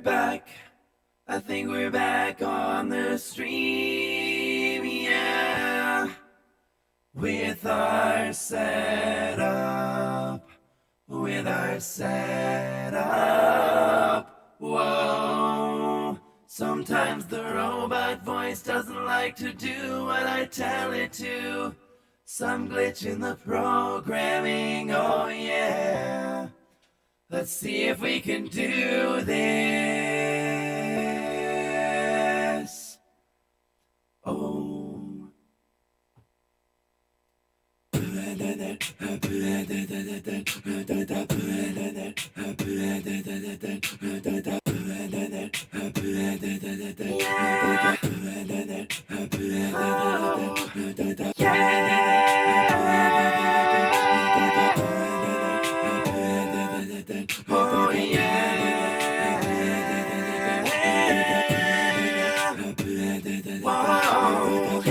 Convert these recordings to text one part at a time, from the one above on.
back. I think we're back on the stream, yeah. With our setup. Whoa. Sometimes the robot voice doesn't like to do what I tell it to. Some glitch in the programming, oh yeah. Let's see if we can do this. Oh. Oh yeah. Whoa, oh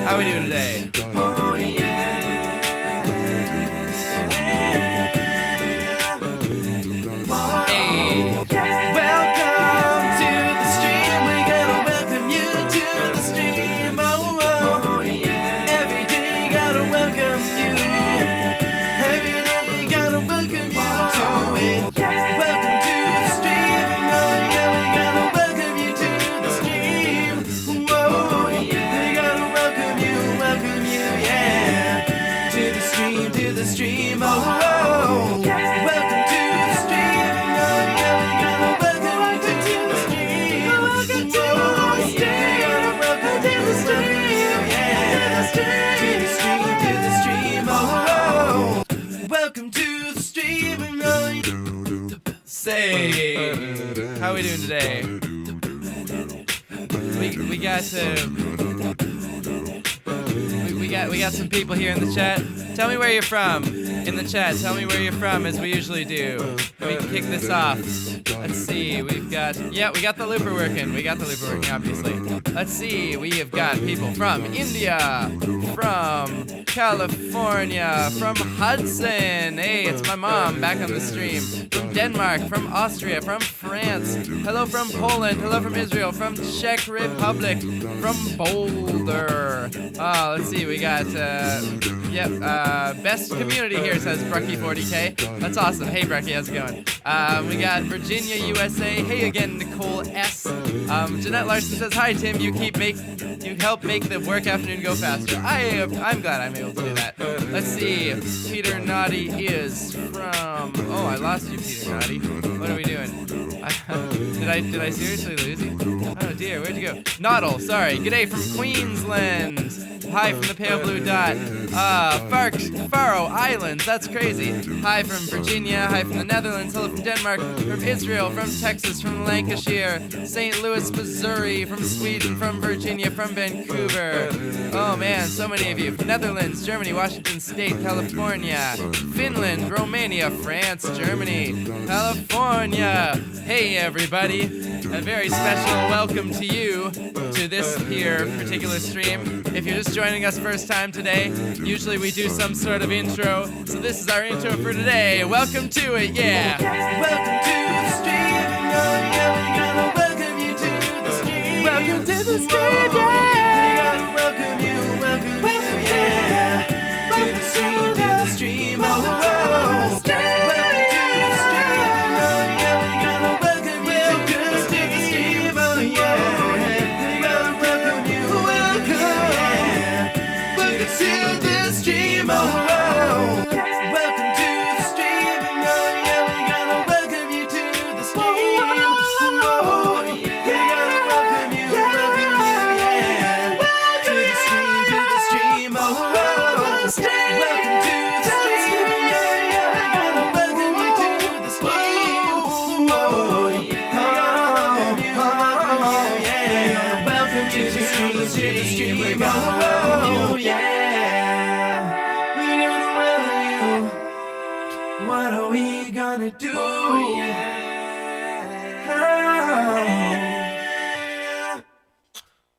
How we doing today? Oh yeah. Hey, welcome to the stream. We're gonna welcome you to the stream. Oh yeah. Every day gotta welcome you. Every day gotta welcome you to it. Welcome to the stream. Oh yeah, we gotta welcome you to the stream. Whoa, yeah. We gotta welcome you, yeah. To the stream, oh, whoa. Welcome to the stream, oh yeah, we gotta welcome you to the stream. Welcome to the stream, welcome to the stream, yeah. To the stream, oh, whoa. Welcome to the stream, oh. Say, how we doing today? We got some people here in the chat. Tell me where you're from in the chat. Tell me where you're from, as we usually do. We can kick this off. Let's see. We got the looper working. Obviously. Let's see. We have got people from India, from California, from Hudson. Hey, it's my mom back on the stream. From Denmark, from Austria, from France. Hello from Poland. Hello from Israel, from Czech Republic, from Boulder. Let's see. We got best community here, says Brucky40K. That's awesome. Hey Brucky, how's it going? We got Virginia, USA. Hey again, Nicole S. Jeanette Larson says, hi Tim, you help make the work afternoon go faster. I'm glad I'm able to do that. Let's see. Peter Naughty is from, oh, I lost you, Peter Naughty. What are we doing? Did I seriously lose you? Oh dear, where'd you go? Noddle, sorry. G'day from Queensland. Hi from the pale blue dot. Faroe Islands, that's crazy. Hi from Virginia, hi from the Netherlands, hello from Denmark, from Israel, from Texas, from Lancashire, St. Louis, Missouri, from Sweden, from Virginia, from Vancouver. Oh man, so many of you. Netherlands, Germany, Washington State, California, Finland, Romania, France, Germany, California. Hey everybody, a very special welcome to you to this here particular stream. If you're just joining us first time today, usually we do some sort of intro, so this is our intro for today. Welcome to it, yeah. Welcome to the stream, oh yeah, we gotta welcome you to the stream. Welcome to the stream, yeah. We gotta welcome you, yeah. To the stream, oh, whoa. Welcome to the stream. stream. Welcome to the stream. Welcome you to the stream. Oh, yeah. Welcome to the stream. We're gonna love you, yeah. We're gonna love you. What are we gonna do?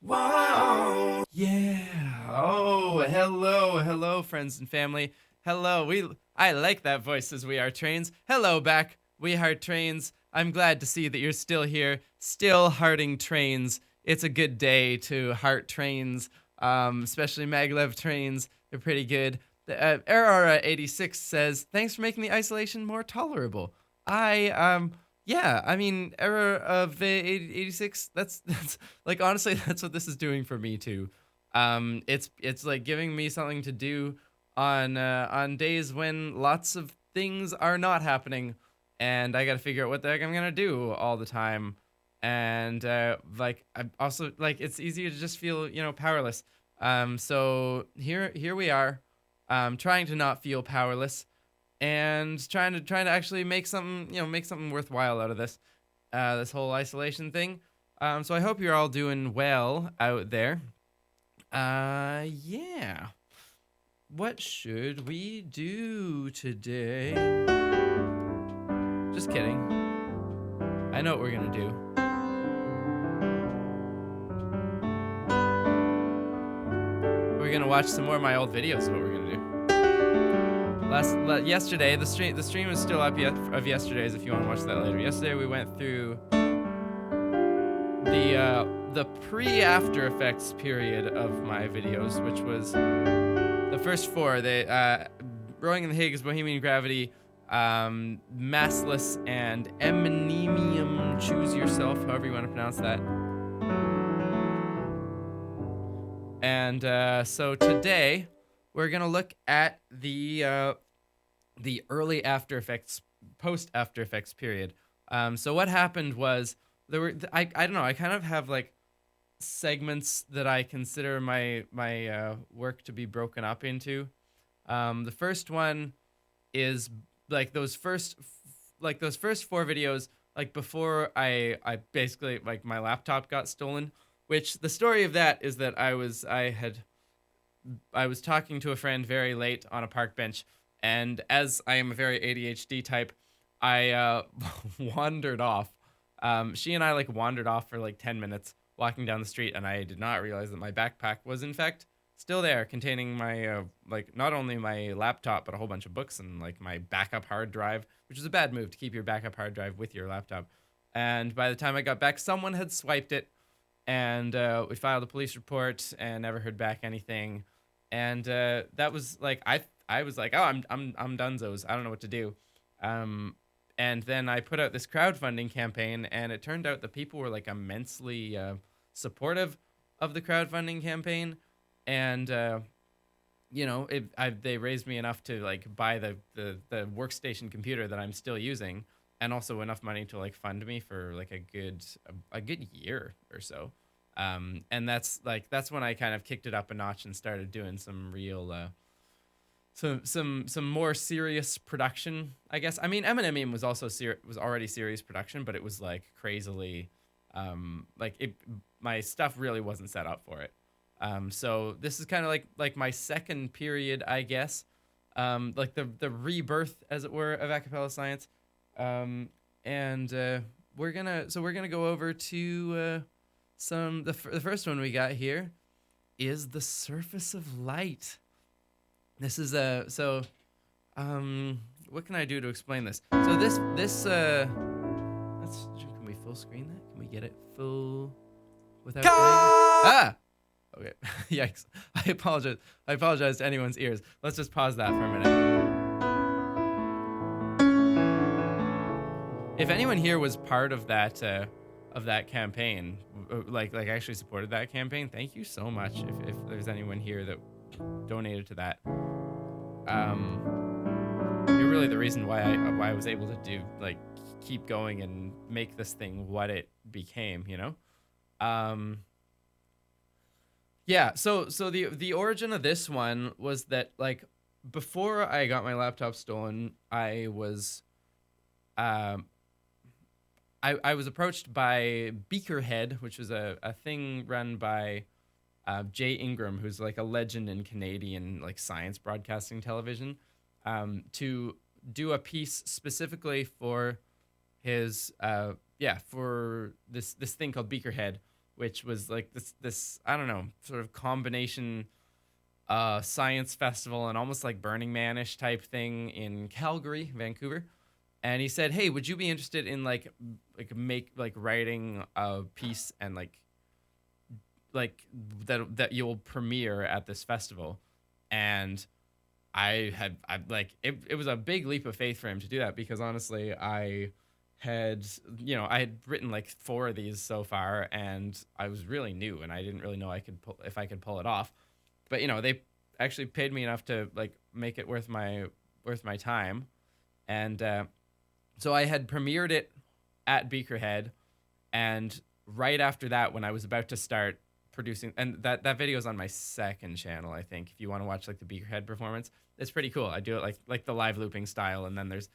Whoa. Yeah. Oh, hello, friends and family. Hello. I like that voice as We Are Trains. Hello back, We Heart Trains. I'm glad to see that you're still here, still hearting trains. It's a good day to heart trains, especially maglev trains. They're pretty good. Errora86 says, thanks for making the isolation more tolerable. Yeah, I mean, Error of 86, that's like, honestly, that's what this is doing for me too. It's like giving me something to do on days when lots of things are not happening, and I gotta figure out what the heck I'm gonna do all the time. And like, I also, like, it's easier to just feel, powerless. So here we are, trying to not feel powerless, and trying to actually make something worthwhile out of this whole isolation thing. So I hope you're all doing well out there. Yeah. What should we do today? Just kidding. I know what we're gonna do. We're gonna watch some more of my old videos. Is what we're gonna do. Yesterday, the stream is still up of yesterday's. If you want to watch that later. Yesterday we went through the pre-After Effects period of my videos, which was the first four. Rowing in the Higgs, Bohemian Gravity, Massless, and Eminemium Choose Yourself, however you want to pronounce that. And so today we're gonna look at the early After Effects, post After Effects period. So what happened was I don't know, I kind of have like segments that I consider my work to be broken up into. The first one is like those first four videos, like before I basically, like, my laptop got stolen, which the story of that is that I was talking to a friend very late on a park bench, and as I am a very ADHD type, I wandered off. She and I like wandered off for like 10 minutes walking down the street, and I did not realize that my backpack was in fact still there, containing my like not only my laptop but a whole bunch of books and like my backup hard drive, which is a bad move to keep your backup hard drive with your laptop. And by the time I got back, someone had swiped it, and we filed a police report and never heard back anything. And that was like, I was like, oh, I'm dunzos. I don't know what to do. And then I put out this crowdfunding campaign, and it turned out that people were like immensely supportive of the crowdfunding campaign. And they raised me enough to like buy the workstation computer that I'm still using, and also enough money to like fund me for like a good year or so. And that's when I kind of kicked it up a notch and started doing some real some more serious production, I guess. I mean, Eminem was also was already serious production, but it was like crazily my stuff really wasn't set up for it. So this is kind of like my second period, I guess. Like the rebirth, as it were, of Acapella Science. We're gonna go over to the first one we got here is The Surface of Light. This is what can I do to explain this? So can we full screen that? Can we get it full without okay. Yikes. I apologize to anyone's ears. Let's just pause that for a minute. If anyone here was part of that campaign, like actually supported that campaign, thank you so much. If there's anyone here that donated to that, you're really the reason why I was able to keep going and make this thing what it became, you know. Yeah, so the origin of this one was that like before I got my laptop stolen, um I was approached by Beakerhead, which was a thing run by Jay Ingram, who's like a legend in Canadian like science broadcasting television, to do a piece specifically for his for this thing called Beakerhead, which was like this I don't know, sort of combination science festival and almost like Burning Man-ish type thing in Calgary, Vancouver. And he said, "Hey, would you be interested in like writing a piece and like that you'll premiere at this festival?" And I like it was a big leap of faith for him to do that because honestly, had I had written like 4 of these so far and I was really new and I didn't really know if I could pull it off. But they actually paid me enough to like make it worth my time. And so I had premiered it at Beakerhead, and right after that, when I was about to start producing, and that video is on my second channel, I think. If you want to watch like the Beakerhead performance, it's pretty cool. I do it like the live looping style, and then there's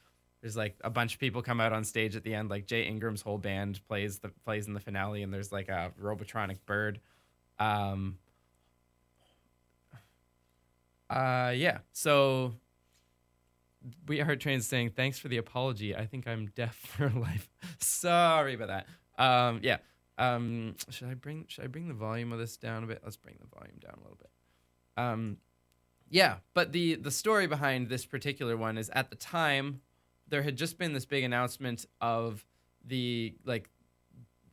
like a bunch of people come out on stage at the end, like Jay Ingram's whole band plays in the finale, and there's like a Robotronic bird. Um, yeah. So we heard trains saying, "Thanks for the apology. I think I'm deaf for life." Sorry about that. Yeah. Should I bring the volume of this down a bit? Let's bring the volume down a little bit. Yeah, but the story behind this particular one is at the time there had just been this big announcement of the like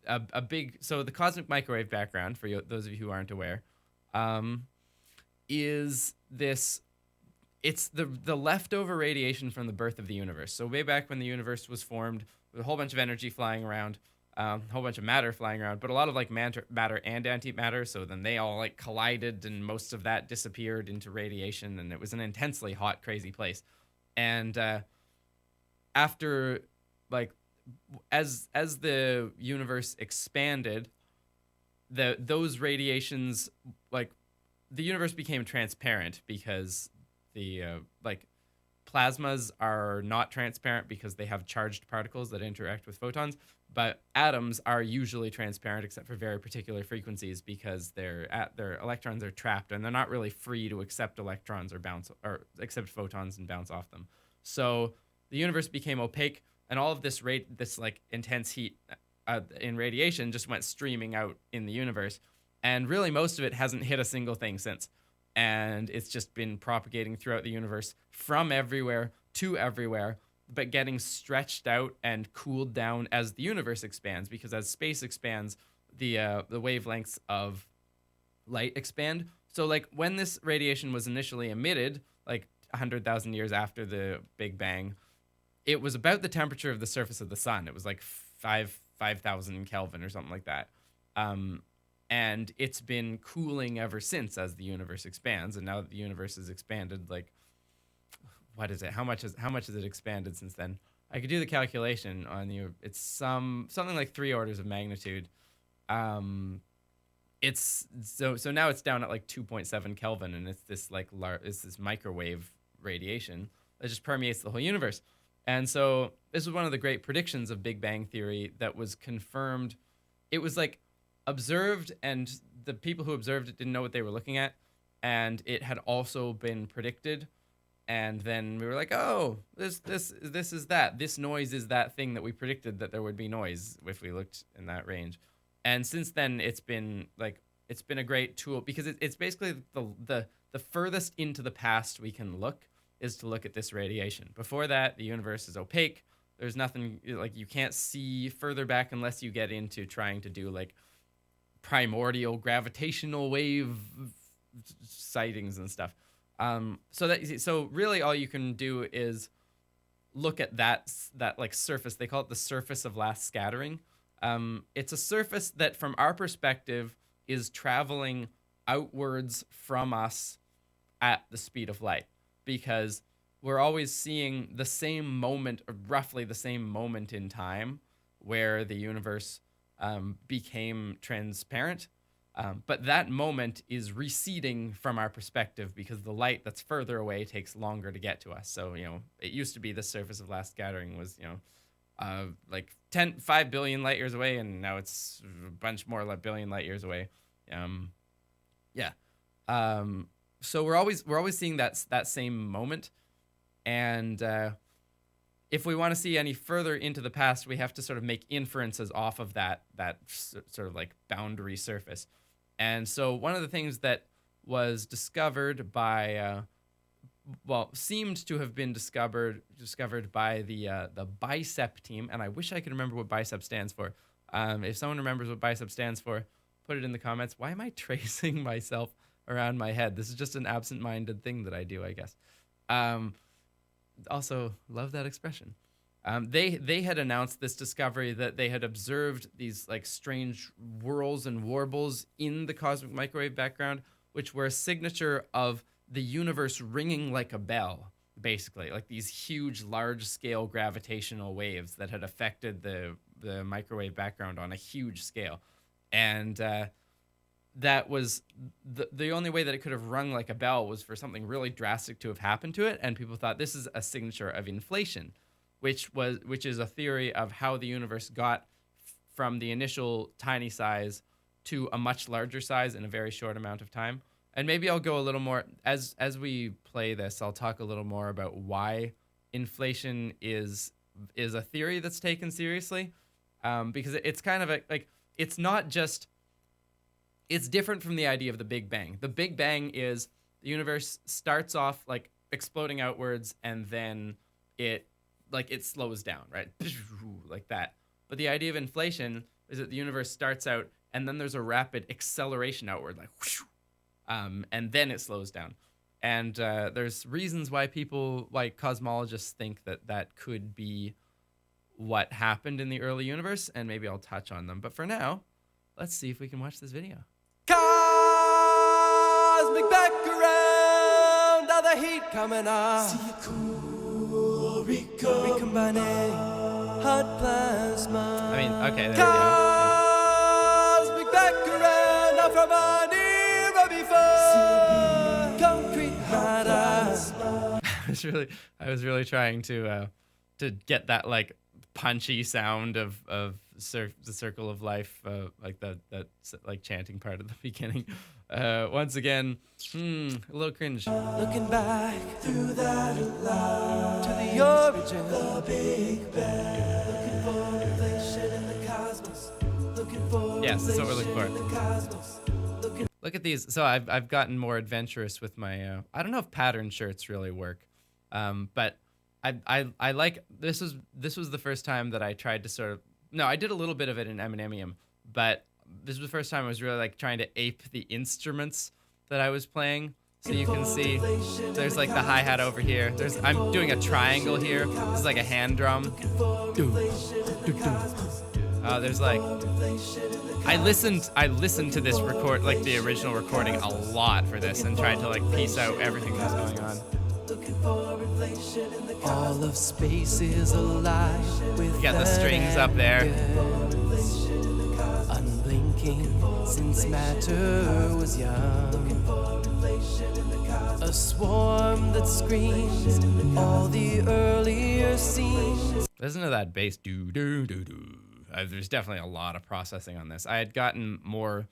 a big so the cosmic microwave background for those of you who aren't aware, is this it's the leftover radiation from the birth of the universe. So way back when the universe was formed, with a whole bunch of energy flying around, a whole bunch of matter flying around, but a lot of like matter and antimatter. So then they all like collided, and most of that disappeared into radiation, and it was an intensely hot, crazy place. And after like as the universe expanded, those radiations like the universe became transparent because the like plasmas are not transparent because they have charged particles that interact with photons, but atoms are usually transparent except for very particular frequencies because their electrons are trapped and they're not really free to accept electrons or accept photons and bounce off them. So the universe became opaque, and all of this like intense heat in radiation just went streaming out in the universe, and really most of it hasn't hit a single thing since. And it's just been propagating throughout the universe from everywhere to everywhere, but getting stretched out and cooled down as the universe expands, because as space expands, the wavelengths of light expand. So like when this radiation was initially emitted, like 100,000 years after the Big Bang, it was about the temperature of the surface of the sun. It was like 5,000 Kelvin or something like that. And it's been cooling ever since as the universe expands. And now that the universe has expanded, like, what is it? How much has it expanded since then? I could do the calculation on you. It's something like 3 orders of magnitude. It's so now it's down at like 2.7 Kelvin, and it's this like it's this microwave radiation that just permeates the whole universe. And so this was one of the great predictions of Big Bang Theory that was confirmed. It was like observed, and the people who observed it didn't know what they were looking at, and it had also been predicted. And then we were like, oh, this is that. This noise is that thing that we predicted that there would be noise if we looked in that range. And since then, it's been a great tool because it's basically the furthest into the past we can look is to look at this radiation. Before that, the universe is opaque. There's nothing, like, you can't see further back unless you get into trying to do like primordial gravitational wave sightings and stuff. So really all you can do is look at that like surface. They call it the surface of last scattering. It's a surface that from our perspective is traveling outwards from us at the speed of light, because we're always seeing the same moment, or roughly the same moment in time where the universe became transparent. But that moment is receding from our perspective because the light that's further away takes longer to get to us. So, it used to be the surface of last scattering was, like 5 billion light years away, and now it's a bunch more like billion light years away. Yeah. So we're always seeing that same moment, and if we want to see any further into the past, we have to sort of make inferences off of that sort of like boundary surface. And so one of the things that was discovered by seemed to have been discovered by the BICEP team, and I wish I could remember what BICEP stands for. If someone remembers what BICEP stands for, put it in the comments. Why am I tracing myself around my head? This is just an absent-minded thing that I do, I guess. Also, love that expression. They had announced this discovery that they had observed these like strange whirls and warbles in the cosmic microwave background, which were a signature of the universe ringing like a bell, basically, like these huge, large-scale gravitational waves that had affected the microwave background on a huge scale. And that was the only way that it could have rung like a bell was for something really drastic to have happened to it, and people thought this is a signature of inflation, which is a theory of how the universe got from the initial tiny size to a much larger size in a very short amount of time. And maybe I'll go a little more as we play this. I'll talk a little more about why inflation is a theory that's taken seriously, because it's kind of it's not just. It's different from the idea of the Big Bang. The Big Bang is the universe starts off like exploding outwards, and then it slows down, right? Like that. But the idea of inflation is that the universe starts out, and then there's a rapid acceleration outward, like whoosh, and then it slows down. And there's reasons why cosmologists think that could be what happened in the early universe, and maybe I'll touch on them. But for now, let's see if we can watch this video. Cosmic background, all the heat coming off. See you cool, recombining hot plasma. I mean, okay, there we go. Cosmic background, not from an era before. Concrete matter. I was really trying to get that like punchy sound of the circle of life, like that like chanting part at the beginning. Once again, a little cringe. Looking back through that light to the origin, the Big Bang. Looking for inflation in the cosmos. Looking for yes, that's what we're looking for. in the cosmos. Look at these. So I've gotten more adventurous with my. I don't know if pattern shirts really work, but I like this was the first time that I tried to sort of. No, I did a little bit of it in Eminem, but this was the first time I was really like trying to ape the instruments that I was playing. So you can see there's like the hi-hat over here. I'm doing a triangle here. This is like a hand drum. There's like I listened to this record, like the original recording, a lot for this, and tried to like piece out everything that was going on. All of space is alive with you got the strings up there. Unblinking since matter was young. A swarm that screams all the earlier scenes. Listen to that bass. Do do do do. There's definitely a lot of processing on this. I had gotten more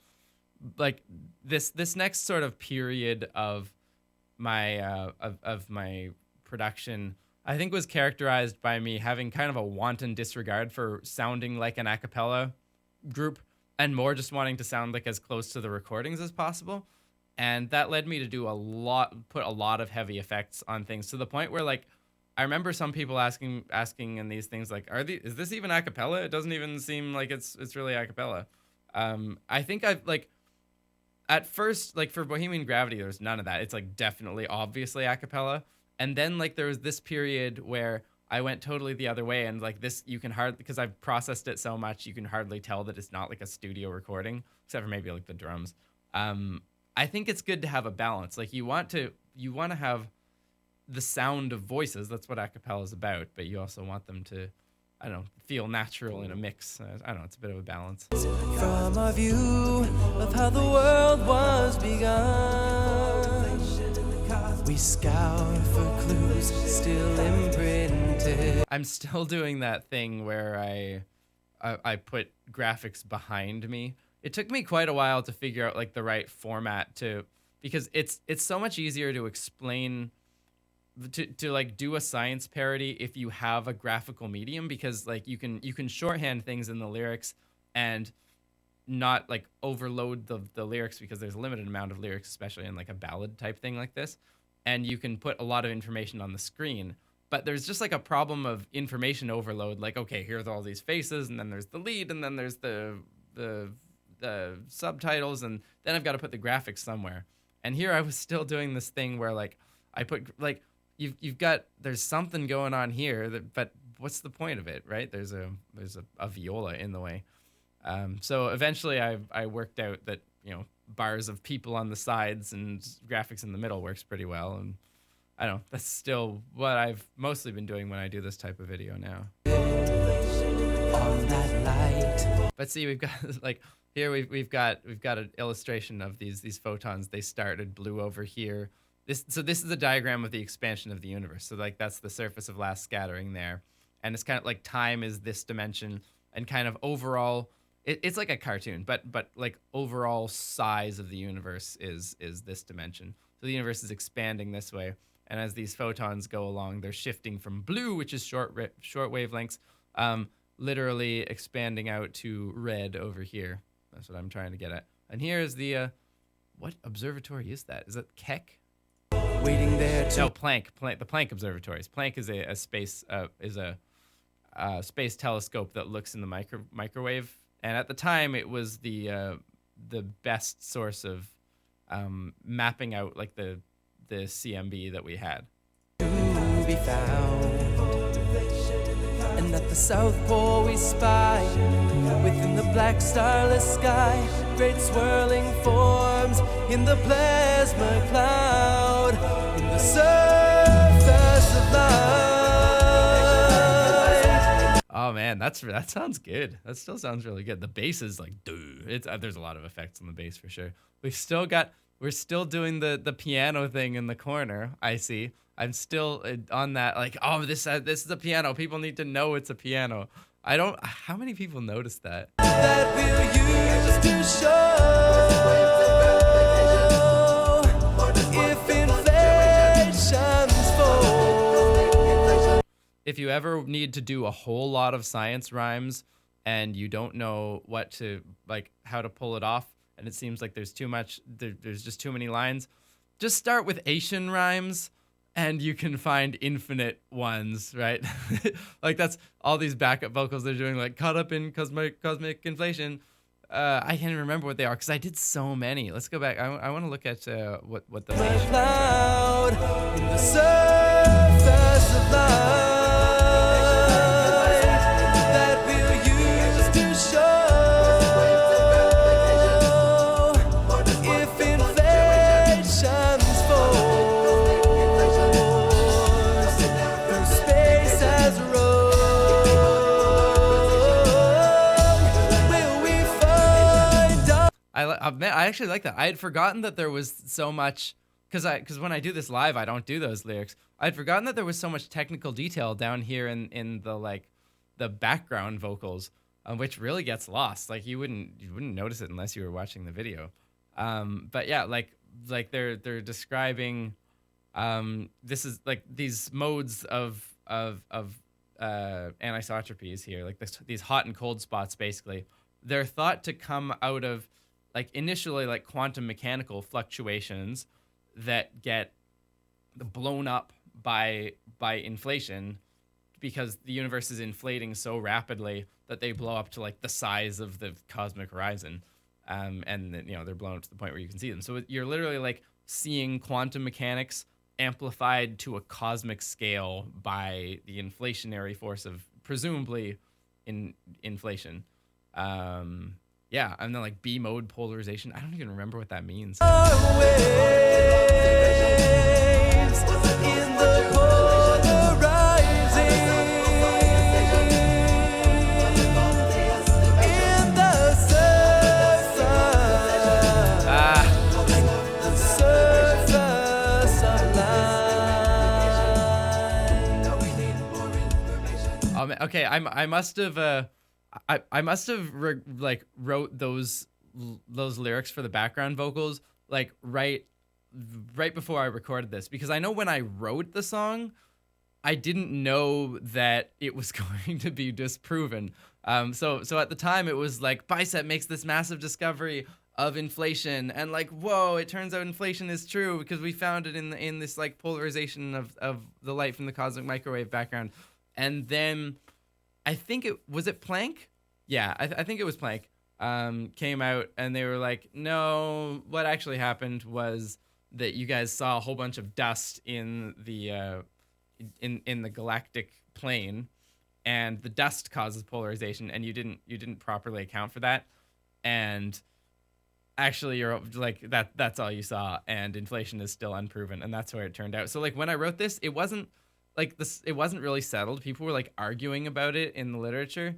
like this next sort of period of my of my production, I think, was characterized by me having kind of a wanton disregard for sounding like an a cappella group and more just wanting to sound like as close to the recordings as possible. And that led me to do put a lot of heavy effects on things to the point where like I remember some people asking in these things like, is this even a cappella? It doesn't even seem like it's really a cappella. I think I've like at first, like for Bohemian Gravity, there's none of that. It's like definitely obviously a cappella. And then like there was this period where I went totally the other way, and like this you can hardly, because I've processed it so much, you can hardly tell that it's not like a studio recording, except for maybe like the drums. I think it's good to have a balance. Like you want to have the sound of voices. That's what a cappella is about. But you also want them to I don't know, feel natural in a mix. I don't know, it's a bit of a balance. From our view of how the world was begun, we scour for clues still imprinted. I'm still doing that thing where I put graphics behind me. It took me quite a while to figure out like the right format because it's so much easier to explain to like do a science parody if you have a graphical medium, because like you can shorthand things in the lyrics and not like overload the lyrics, because there's a limited amount of lyrics, especially in like a ballad type thing like this, and you can put a lot of information on the screen. But there's just like a problem of information overload. Like, okay, here's all these faces, and then there's the lead, and then there's the subtitles, and then I've got to put the graphics somewhere. And here I was still doing this thing where like I put like there's something going on here, but what's the point of it, right? There's a viola in the way. So eventually I worked out that, you know, bars of people on the sides and graphics in the middle works pretty well. And I don't know, that's still what I've mostly been doing when I do this type of video now. On that light. But see, we've got like here we've got an illustration of these photons. They started blue over here. This is a diagram of the expansion of the universe. So like that's the surface of last scattering there, and it's kind of like time is this dimension, and kind of overall it's like a cartoon, but like overall size of the universe is this dimension. So the universe is expanding this way, and as these photons go along, they're shifting from blue, which is short wavelengths, literally expanding out to red over here. That's what I'm trying to get at. And here is the what observatory is that? Is that Keck? Waiting there to No, Planck. The Planck observatories. Planck is a space telescope that looks in the microwave. And at the time, it was the best source of mapping out like the CMB that we had. to be found. And at the South Pole we spy, within the black starless sky, great swirling forms in the plasma cloud, in the surface of light. Oh man, that sounds good. That still sounds really good. The bass is like, dude, there's a lot of effects on the bass for sure. We're still doing the piano thing in the corner. I see. I'm still on that, like, oh, this is a piano. People need to know it's a piano. How many people noticed that? That we'll use to show if inflation's full. If you ever need to do a whole lot of science rhymes and you don't know how to pull it off, and it seems like there's too much, there's just too many lines, just start with Asian rhymes. And you can find infinite ones, right? Like that's all these backup vocals they're doing, like caught up in cosmic inflation. I can't even remember what they are because I did so many. Let's go back. I want to look at what the Cloud in the surface of light that we'll use to show if inflation's full. I actually like that. I had forgotten that there was so much, because when I do this live, I don't do those lyrics. I'd forgotten that there was so much technical detail down here in the background vocals, which really gets lost. Like you wouldn't notice it unless you were watching the video. But yeah, like they're describing this is like these modes of anisotropies here, like these hot and cold spots. Basically, they're thought to come out of like initially like quantum mechanical fluctuations that get blown up by inflation, because the universe is inflating so rapidly that they blow up to like the size of the cosmic horizon, and then, you know, they're blown up to the point where you can see them. So you're literally like seeing quantum mechanics amplified to a cosmic scale by the inflationary force of presumably inflation. Yeah, and then like B mode polarization. I don't even remember what that means. Waves in the polarizing man. Okay, I must have I must have like wrote those lyrics for the background vocals like right before I recorded this, because I know when I wrote the song, I didn't know that it was going to be disproven. So at the time it was like Bicep makes this massive discovery of inflation, and like, whoa, it turns out inflation is true because we found it in this like polarization of the light from the cosmic microwave background. And then I think it Planck? Yeah, I think it was Planck. Came out and they were like, no, what actually happened was that you guys saw a whole bunch of dust in the in the galactic plane, and the dust causes polarization, and you didn't properly account for that, and actually you're like that's all you saw, and inflation is still unproven, and that's where it turned out. So like when I wrote this, it wasn't really settled. People were like arguing about it in the literature,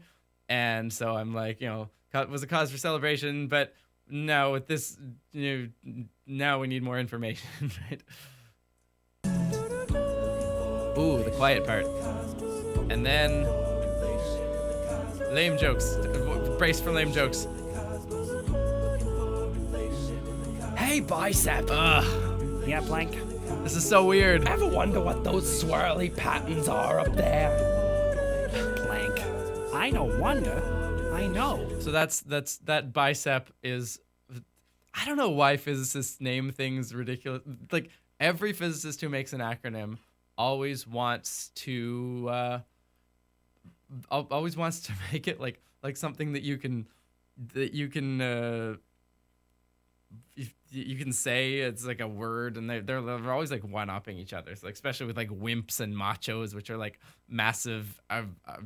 and so I'm like, it was a cause for celebration, but now with this, now we need more information, right? Ooh, the quiet part. And then lame jokes. Brace for lame jokes. Hey, Bicep. Ugh. Yeah, Planck. This is so weird. Ever wonder what those swirly patterns are up there? Planck. I don't wonder. I know. So that Bicep is, I don't know why physicists name things ridiculous. Like every physicist who makes an acronym always wants to make it like something that you can say. It's like a word, and they're always like one-upping each other. So like, especially with like WIMPs and machos, which are like massive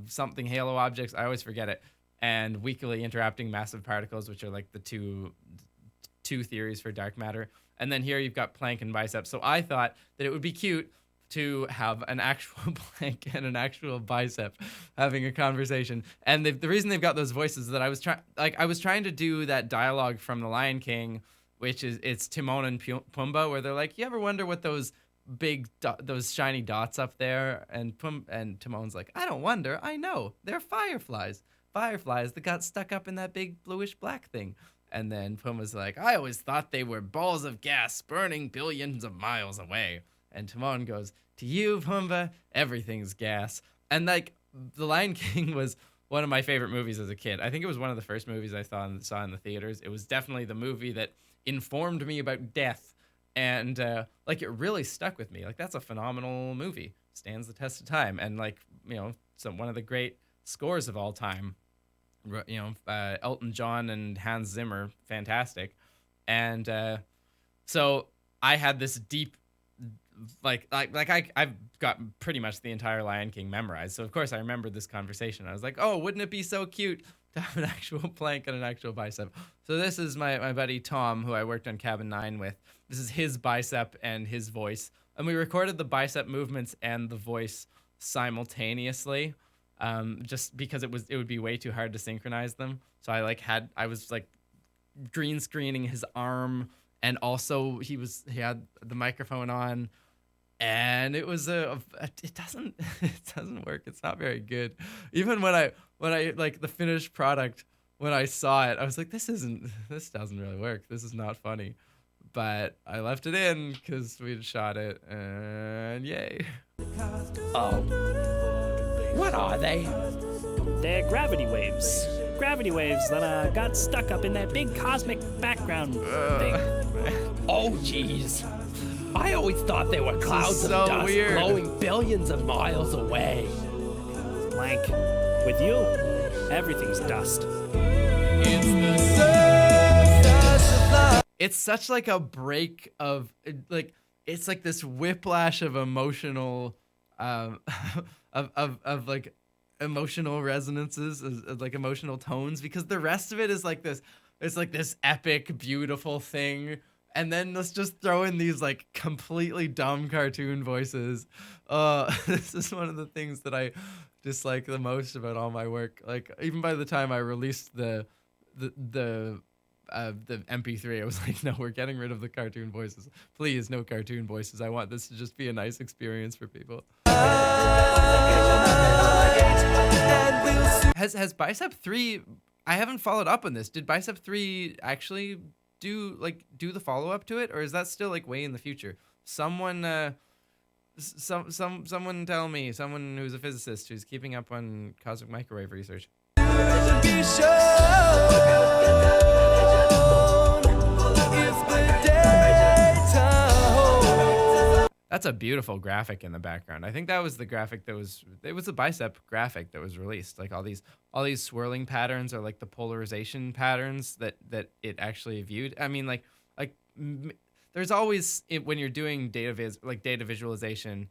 something halo objects. I always forget it. And weakly interacting massive particles, which are like the two theories for dark matter. And then here you've got Planck and Bicep. So I thought that it would be cute to have an actual Planck and an actual Bicep having a conversation. And the reason they've got those voices is that I was trying to do that dialogue from The Lion King, which is it's Timon and Pumbaa, where they're like, you ever wonder what those big those shiny dots up there? And Timon's like, I don't wonder, I know, they're fireflies that got stuck up in that big bluish black thing. And then Pumbaa's like, I always thought they were balls of gas burning billions of miles away. And Timon goes, to you, Pumbaa, everything's gas. And like, The Lion King was one of my favorite movies as a kid. I think it was one of the first movies I saw in the theaters. It was definitely the movie that informed me about death. And like, it really stuck with me. Like, that's a phenomenal movie. Stands the test of time. And like, one of the great scores of all time. Elton John and Hans Zimmer, fantastic. And so I had this deep, I've got pretty much the entire Lion King memorized. So of course I remembered this conversation. I was like, oh, wouldn't it be so cute to have an actual Planck and an actual Bicep? So this is my buddy Tom, who I worked on Cabin 9 with. This is his Bicep and his voice. And we recorded the Bicep movements and the voice simultaneously. Just because it would be way too hard to synchronize them. So I was green screening his arm, and also he had the microphone on, and it was it doesn't work. It's not very good. Even when I like the finished product, when I saw it, I was like, this doesn't really work. This is not funny. But I left it in because we'd shot it, and yay. Oh. What are they? They're gravity waves. Gravity waves that got stuck up in that big cosmic background thing. Oh, jeez. I always thought they were clouds of so dust weird. blowing billions of miles away. Planck, with you, everything's dust. It's the surface of life. It's such like a break of like, it's like this whiplash of emotional of like emotional resonances, of like emotional tones, because the rest of it is like this, it's like this epic beautiful thing, and then let's just throw in these like completely dumb cartoon voices. This is one of the things that I dislike the most about all my work. Like, even by the time I released the MP3, I was like, no, we're getting rid of the cartoon voices. Please, no cartoon voices. I want this to just be a nice experience for people. Has Bicep 3, I haven't followed up on this. Did Bicep 3 actually do the follow-up to it, or is that still like way in the future? Someone someone tell me, someone who's a physicist who's keeping up on cosmic microwave research. Be shown if the daytime holds. That's a beautiful graphic in the background. I think that was the graphic that was, it was the Bicep graphic that was released. Like all these swirling patterns are like the polarization patterns that it actually viewed. I mean, there's always, when you're doing data visualization,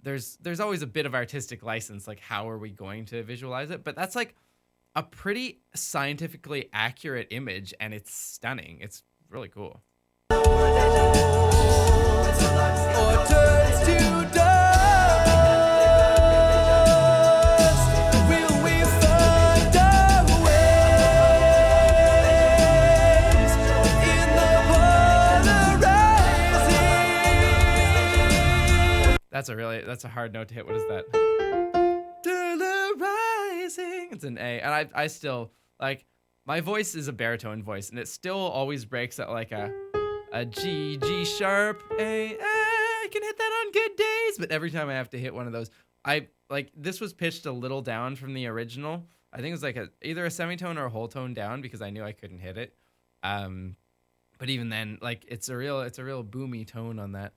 there's always a bit of artistic license, like how are we going to visualize it? But that's like a pretty scientifically accurate image, and it's stunning. It's really cool. Or turns to dust. Will we find our ways in the polarizing? That's a hard note to hit. What is that? Polarizing. It's an A, and I still like, my voice is a baritone voice, and it still always breaks at like a G sharp A. I can hit that on good days, but every time I have to hit one of those, this was pitched a little down from the original. I think it was like either a semitone or a whole tone down because I knew I couldn't hit it. But even then, like it's a real boomy tone on that.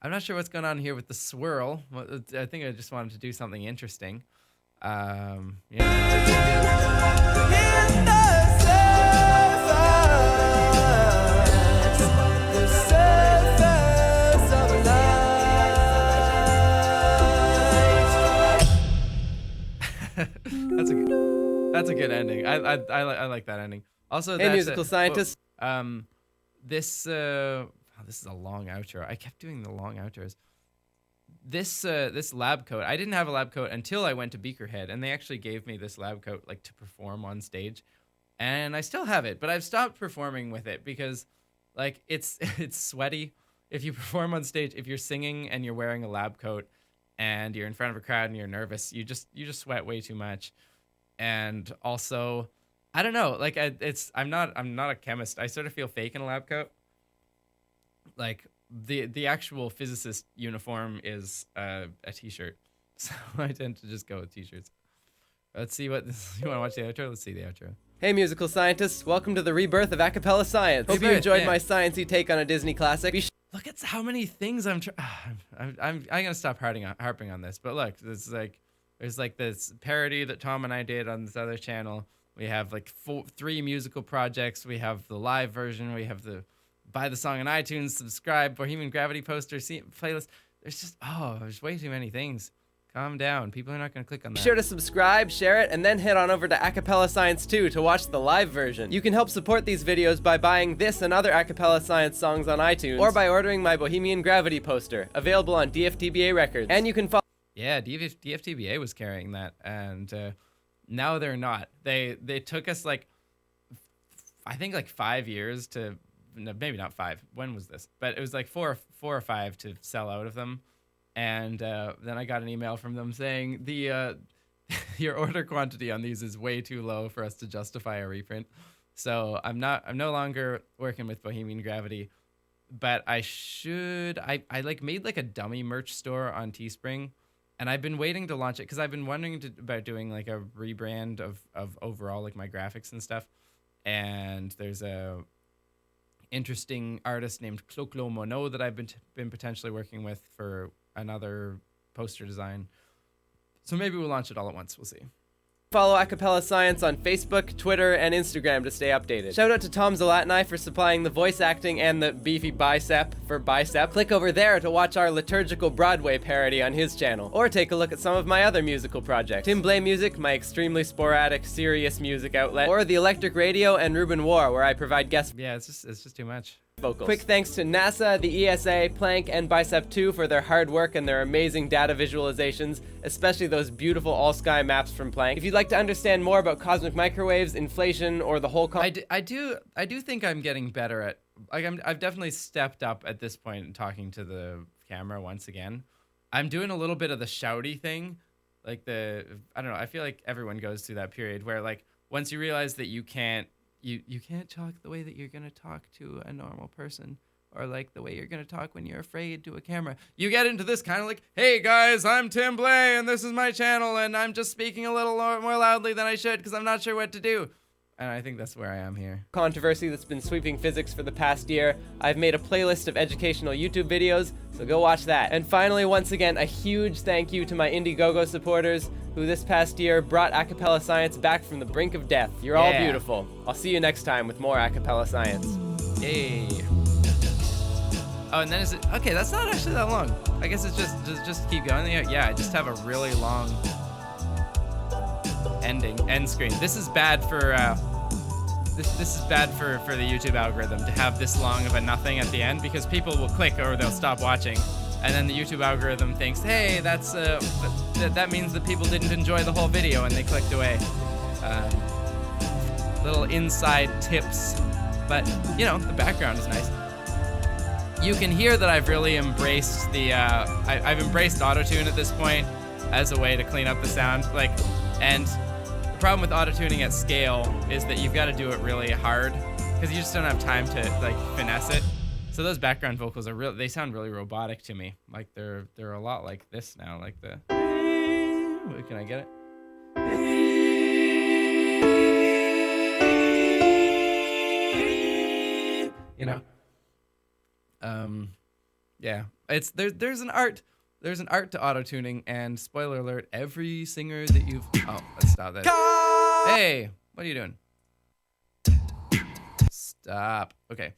I'm not sure what's going on here with the swirl. I think I just wanted to do something interesting. Yeah. In the surface of light. That's a good ending. I like that ending. Also, Hey, musical scientist. This is a long outro. I kept doing the long outros. This lab coat, I didn't have a lab coat until I went to Beakerhead, and they actually gave me this lab coat like to perform on stage, and I still have it, but I've stopped performing with it because like it's sweaty. If you perform on stage, if you're singing and you're wearing a lab coat and you're in front of a crowd and you're nervous, you just sweat way too much. And also, I don't know, like I'm not a chemist. I sort of feel fake in a lab coat. Like the actual physicist uniform is a t-shirt, so I tend to just go with t-shirts. Let's see what this, you want to watch the outro? Let's see the outro. Hey, musical scientists. Welcome to the rebirth of Acapella Science. Hope you Rebirth, enjoyed yeah. my sciencey take on a Disney classic. Look at how many things I'm gonna stop harping on this. But look, there's like this parody that Tom and I did on this other channel. We have like 3 musical projects. We have the live version. We have the buy the song on iTunes, subscribe, Bohemian Gravity poster, playlist. There's way too many things. Calm down. People are not going to click on that. Be sure to subscribe, share it, and then head on over to Acapella Science 2 to watch the live version. You can help support these videos by buying this and other Acapella Science songs on iTunes, or by ordering my Bohemian Gravity poster, available on DFTBA Records. And you can follow... Yeah, DFTBA was carrying that, and now they're not. They took us like, I think like 5 years to, no, maybe not 5. When was this? But it was like four or 5 to sell out of them. And then I got an email from them saying your order quantity on these is way too low for us to justify a reprint. So I'm no longer working with Bohemian Gravity, but I like made like a dummy merch store on Teespring, and I've been waiting to launch it because I've been wondering about doing like a rebrand of overall like my graphics and stuff. And there's a interesting artist named Clo Mono that I've been potentially working with for another poster design. So maybe we'll launch it all at once. We'll see. Follow Acapella Science on Facebook, Twitter, and Instagram to stay updated. Shout out to Tom Zalatni for supplying the voice acting and the beefy bicep for Bicep. Click over there to watch our liturgical Broadway parody on his channel, or take a look at some of my other musical projects. Tim Blay Music, my extremely sporadic, serious music outlet, or The Electric Radio and Ruben War, where I provide guest Yeah, it's just too much. vocals. Quick thanks to NASA, the ESA, Planck, and Bicep 2 for their hard work and their amazing data visualizations, especially those beautiful all-sky maps from Planck. If you'd like to understand more about cosmic microwaves, inflation, or the whole I do think I'm getting better at, like, I've definitely stepped up at this point in talking to the camera once again. I'm doing a little bit of the shouty thing. Like I don't know. I feel like everyone goes through that period where like once you realize that you can't talk the way that you're gonna talk to a normal person, or like the way you're gonna talk when you're afraid to a camera. You get into this kind of like, hey guys, I'm Tim Blay and this is my channel and I'm just speaking a little more loudly than I should because I'm not sure what to do. And I think that's where I am here. Controversy that's been sweeping physics for the past year. I've made a playlist of educational YouTube videos, so go watch that. And finally, once again, a huge thank you to my Indiegogo supporters who this past year brought Acapella Science back from the brink of death. You're all beautiful. I'll see you next time with more Acapella Science. Yay. Oh, and then is it, okay, that's not actually that long. I guess it's just keep going. Yeah, I just have a really long end screen. This is bad for this is bad for the YouTube algorithm to have this long of a nothing at the end, because people will click or they'll stop watching, and then the YouTube algorithm thinks, hey, that's that means that people didn't enjoy the whole video and they clicked away. Little inside tips, but you know, the background is nice. You can hear that I've really embraced the I've embraced autotune at this point as a way to clean up the sound, and the problem with autotuning at scale is that you've got to do it really hard because you just don't have time to like finesse it. So those background vocals are they sound really robotic to me. Like they're a lot like this now, like the can I get it? You know. Yeah. It's there's an art to auto-tuning, and spoiler alert, every singer that you've let's stop that. Hey, what are you doing? Stop. Okay.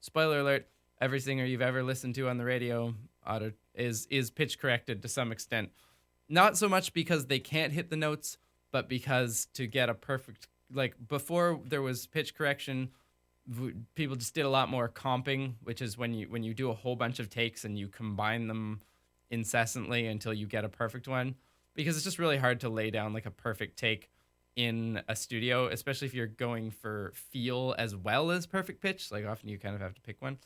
Spoiler alert, every singer you've ever listened to on the radio is pitch corrected to some extent. Not so much because they can't hit the notes, but because to get a perfect, like before there was pitch correction, people just did a lot more comping, which is when you do a whole bunch of takes and you combine them incessantly until you get a perfect one, because it's just really hard to lay down like a perfect take in a studio, especially if you're going for feel as well as perfect pitch. Like often you kind of have to pick one.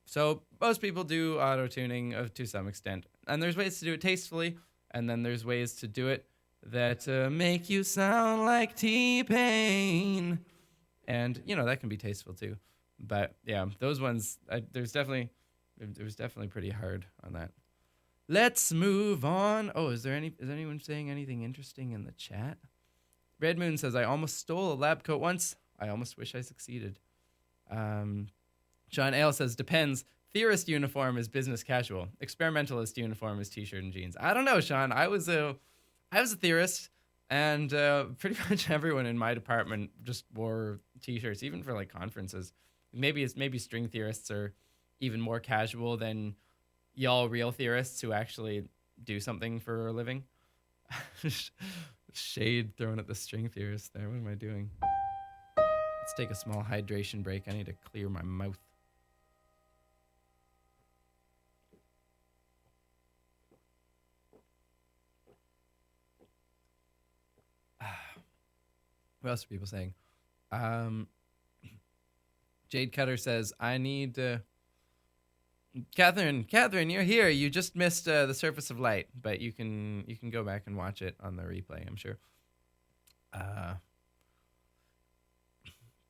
So most people do auto-tuning to some extent, and there's ways to do it tastefully, and then there's ways to do it that make you sound like T-Pain. And, you know, that can be tasteful too. But, yeah, those ones, it was definitely pretty hard on that. Let's move on. Oh, is anyone saying anything interesting in the chat? Red Moon says, I almost stole a lab coat once. I almost wish I succeeded. John Ale says, depends. Theorist uniform is business casual. Experimentalist uniform is t-shirt and jeans. I don't know, Sean. I was a theorist. And pretty much everyone in my department just wore t-shirts, even for like conferences. Maybe string theorists are even more casual than y'all real theorists who actually do something for a living. Shade thrown at the string theorists there. What am I doing? Let's take a small hydration break. I need to clear my mouth. What else are people saying? Jade Cutter says, I need... Catherine, you're here. You just missed The Surface of Light, but you can go back and watch it on the replay, I'm sure.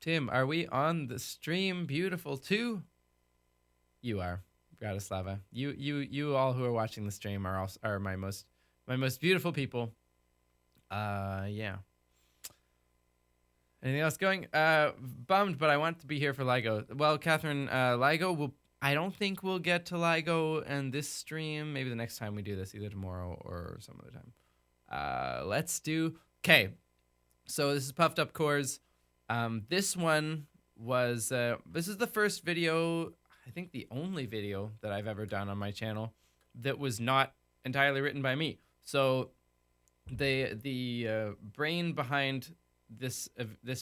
Tim, are we on the stream Beautiful too? You are, Bratislava. You all who are watching the stream are my most beautiful people. Yeah. Anything else going? Bummed, but I want to be here for LIGO. Well, Catherine, LIGO I don't think we'll get to LIGO and this stream. Maybe the next time we do this, either tomorrow or some other time. Let's do... Okay, so this is Puffed Up Cores. This one was... this is the first video, I think the only video that I've ever done on my channel that was not entirely written by me. So the brain behind this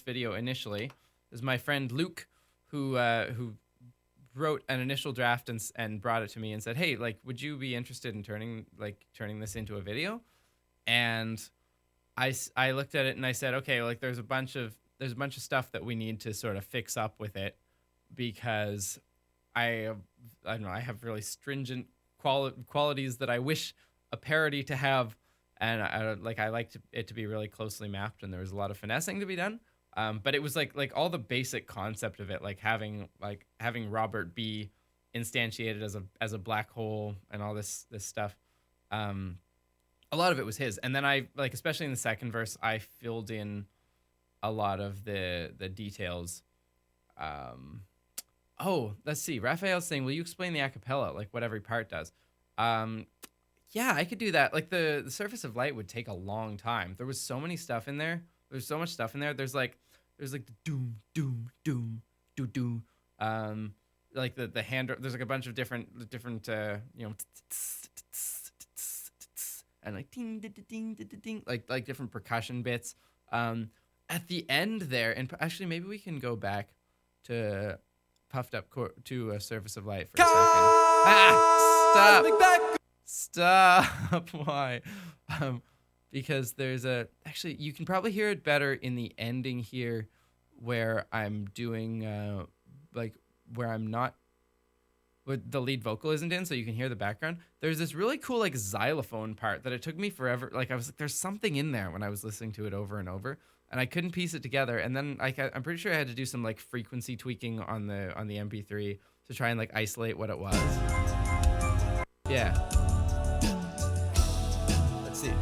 video initially is my friend Luke, who wrote an initial draft and brought it to me and said, hey, like, would you be interested in turning this into a video? And I looked at it and I said, okay, like there's a bunch of stuff that we need to sort of fix up with it, because I don't know, I have really stringent qualities that I wish a parody to have, and I liked it to be really closely mapped, and there was a lot of finessing to be done. But it was like all the basic concept of it, like having Robert be instantiated as a black hole and all this stuff. A lot of it was his, and then I like, especially in the second verse, I filled in a lot of the details. Oh, let's see. Raphael's saying, will you explain the acapella, like what every part does? Yeah, I could do that. Like the Surface of Light would take a long time. There was so many stuff in there. There's so much stuff in there. There's like the doom, doom, doom, doo doo. Like the hand. There's like a bunch of different and like ding ding ding ding ding, like different percussion bits. At the end there, and actually maybe we can go back to Puffed Up to a Surface of Light for a second. Stop. Why? Because there's actually you can probably hear it better in the ending here, where I'm doing where I'm not, with the lead vocal isn't in, so you can hear the background. There's this really cool like xylophone part that it took me forever. Like I was like, there's something in there when I was listening to it over and over, and I couldn't piece it together. And then I'm pretty sure I had to do some like frequency tweaking on the MP3 to try and like isolate what it was. Yeah. Let's see.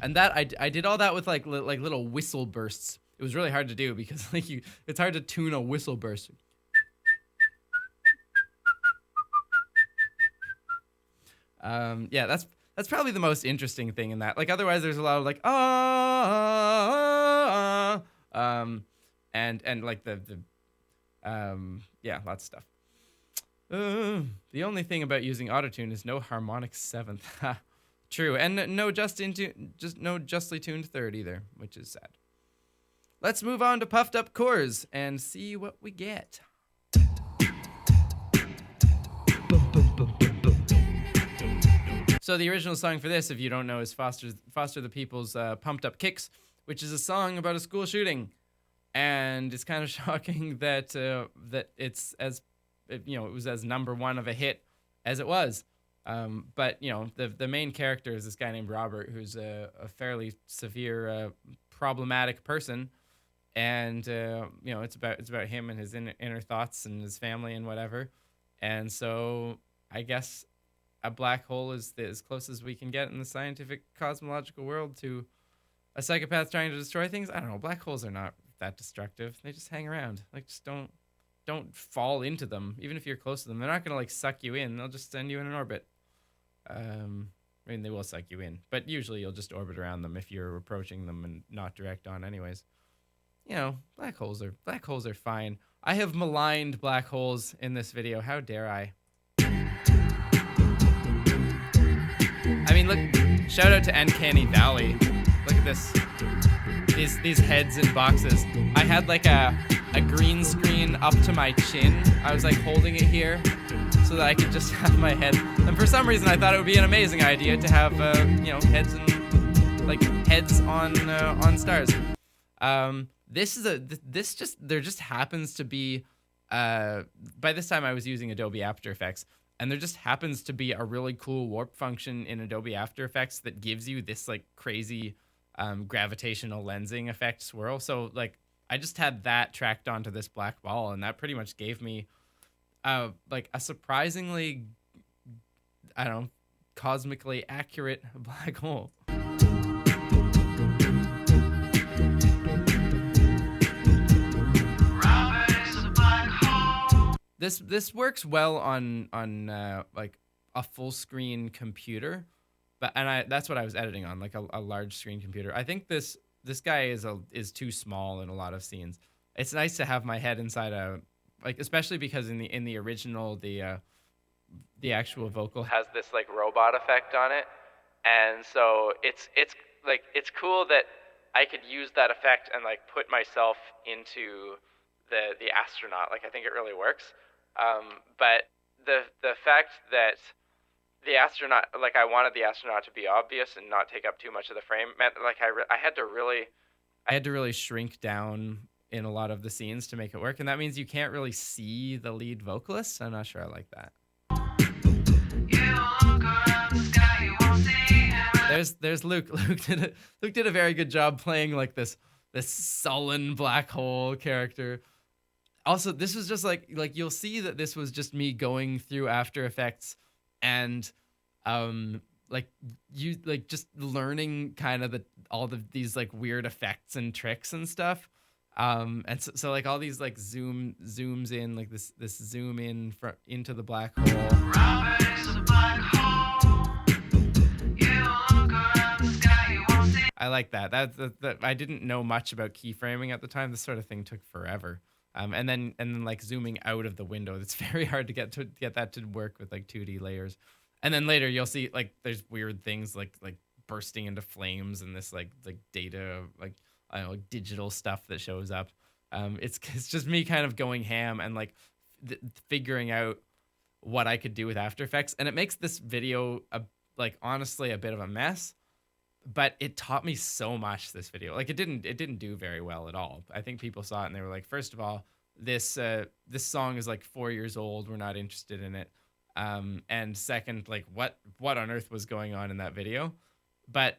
And that I did all that with like little whistle bursts. It was really hard to do because like it's hard to tune a whistle burst. Yeah, that's probably the most interesting thing in that. Like otherwise there's a lot of like and like the yeah, lots of stuff. The only thing about using autotune is no harmonic seventh. True, and no justly tuned third either, which is sad. Let's move on to Puffed Up Cores and see what we get. So the original song for this, if you don't know, is Foster the People's Pumped Up Kicks, which is a song about a school shooting. And it's kind of shocking that that it's as, it was as number one of a hit as it was. But the main character is this guy named Robert, who's a fairly severe, problematic person, and it's about him and his inner thoughts and his family and whatever. And so I guess a black hole is as close as we can get in the scientific cosmological world to a psychopath trying to destroy things. I don't know. Black holes are not that destructive. They just hang around. Like, just don't fall into them. Even if you're close to them, they're not gonna like suck you in. They'll just send you in an orbit. I mean, they will suck you in, but usually you'll just orbit around them if you're approaching them and not direct on anyways. Black holes are fine. I have maligned black holes in this video. How dare I? I mean, look, shout out to Uncanny Valley. Look at this. These heads in boxes. I had like a green screen up to my chin. I was like holding it here so that I could just have my head. And for some reason, I thought it would be an amazing idea to have, heads and like heads on stars. There just happens to be. By this time, I was using Adobe After Effects, and there just happens to be a really cool warp function in Adobe After Effects that gives you this like crazy gravitational lensing effect swirl. So like I just had that tracked onto this black ball, and that pretty much gave me like a surprisingly, I don't know, cosmically accurate black hole. This works well on like a full screen computer, that's what I was editing on, like a large screen computer. I think this guy is too small in a lot of scenes. It's nice to have my head inside especially because in the original the actual vocal has this like robot effect on it, and so it's cool that I could use that effect and like put myself into the astronaut. Like I think it really works. But the fact that the astronaut, like I wanted the astronaut to be obvious and not take up too much of the frame, meant like I had to really shrink down in a lot of the scenes to make it work, and that means you can't really see the lead vocalist. I'm not sure I like that. There's Luke. Luke did a very good job playing like this sullen black hole character. Also, this was just like you'll see that this was just me going through After Effects and like you like just learning kind of all these like weird effects and tricks and stuff. And so like all these like zooms in, like this zoom in into the black hole. I like that. That I didn't know much about keyframing at the time. This sort of thing took forever. And then like zooming out of the window, it's very hard to get that to work with like 2D layers. And then later you'll see like there's weird things like bursting into flames and this like data, like I don't know, digital stuff that shows up. It's just me kind of going ham and like figuring out what I could do with After Effects, and it makes this video like honestly a bit of a mess. But it taught me so much, this video. Like it didn't do very well at all. I think people saw it and they were like, first of all, this song is like 4 years old. We're not interested in it. And second, like what on earth was going on in that video? But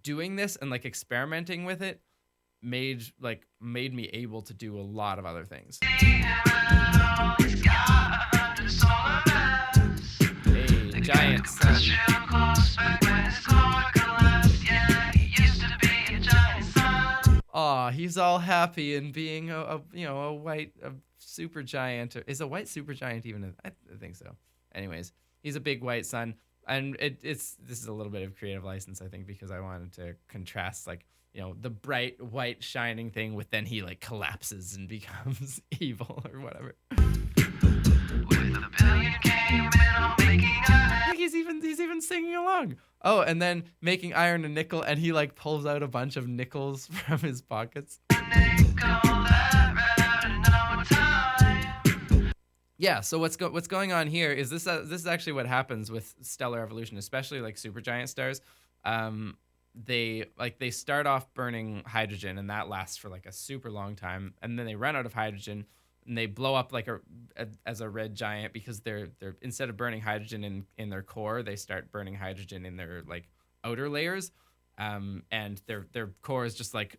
doing this and like experimenting with it made me able to do a lot of other things. Hey, Giants. Aw, he's all happy and being a white super giant. Is a white super giant even? I think so. Anyways, he's a big white sun, and this is a little bit of creative license, I think, because I wanted to contrast like the bright white shining thing with then he like collapses and becomes evil or whatever. Like he's even singing along. Oh, and then making iron and nickel, and he like pulls out a bunch of nickels from his pockets. Yeah, so what's going on here is this is actually what happens with stellar evolution, especially like supergiant stars. They start off burning hydrogen, and that lasts for like a super long time, and then they run out of hydrogen and they blow up like as a red giant, because they're instead of burning hydrogen in their core, they start burning hydrogen in their like outer layers, and their core is just like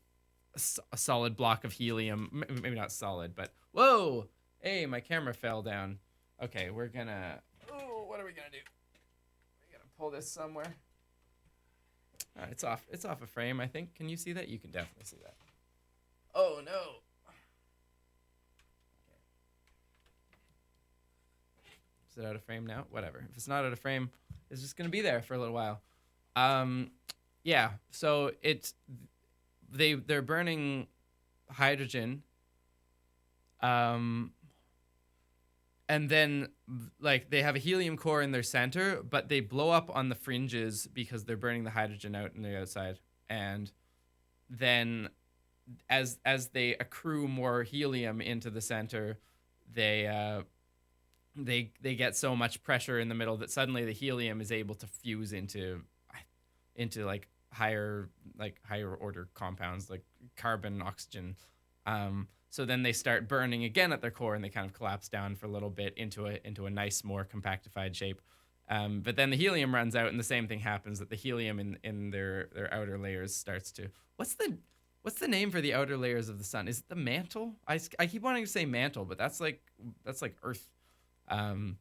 a solid block of helium. Maybe not solid, but whoa, hey, my camera fell down. Okay, what are we gonna do? We're gonna pull this somewhere. It's off a frame, I think. Can you see that? You can definitely see that. Oh no. Is it out of frame now? Whatever. If it's not out of frame, it's just gonna be there for a little while. Yeah. So they're burning hydrogen. And then like they have a helium core in their center, but they blow up on the fringes because they're burning the hydrogen out in the outside. And then as they accrue more helium into the center, they get so much pressure in the middle that suddenly the helium is able to fuse into like higher order compounds like carbon, oxygen. So then they start burning again at their core, and they kind of collapse down for a little bit into a nice, more compactified shape. But then the helium runs out, and the same thing happens, that the helium in their outer layers starts to... What's the name for the outer layers of the sun? Is it the mantle? I keep wanting to say mantle, but that's like Earth. And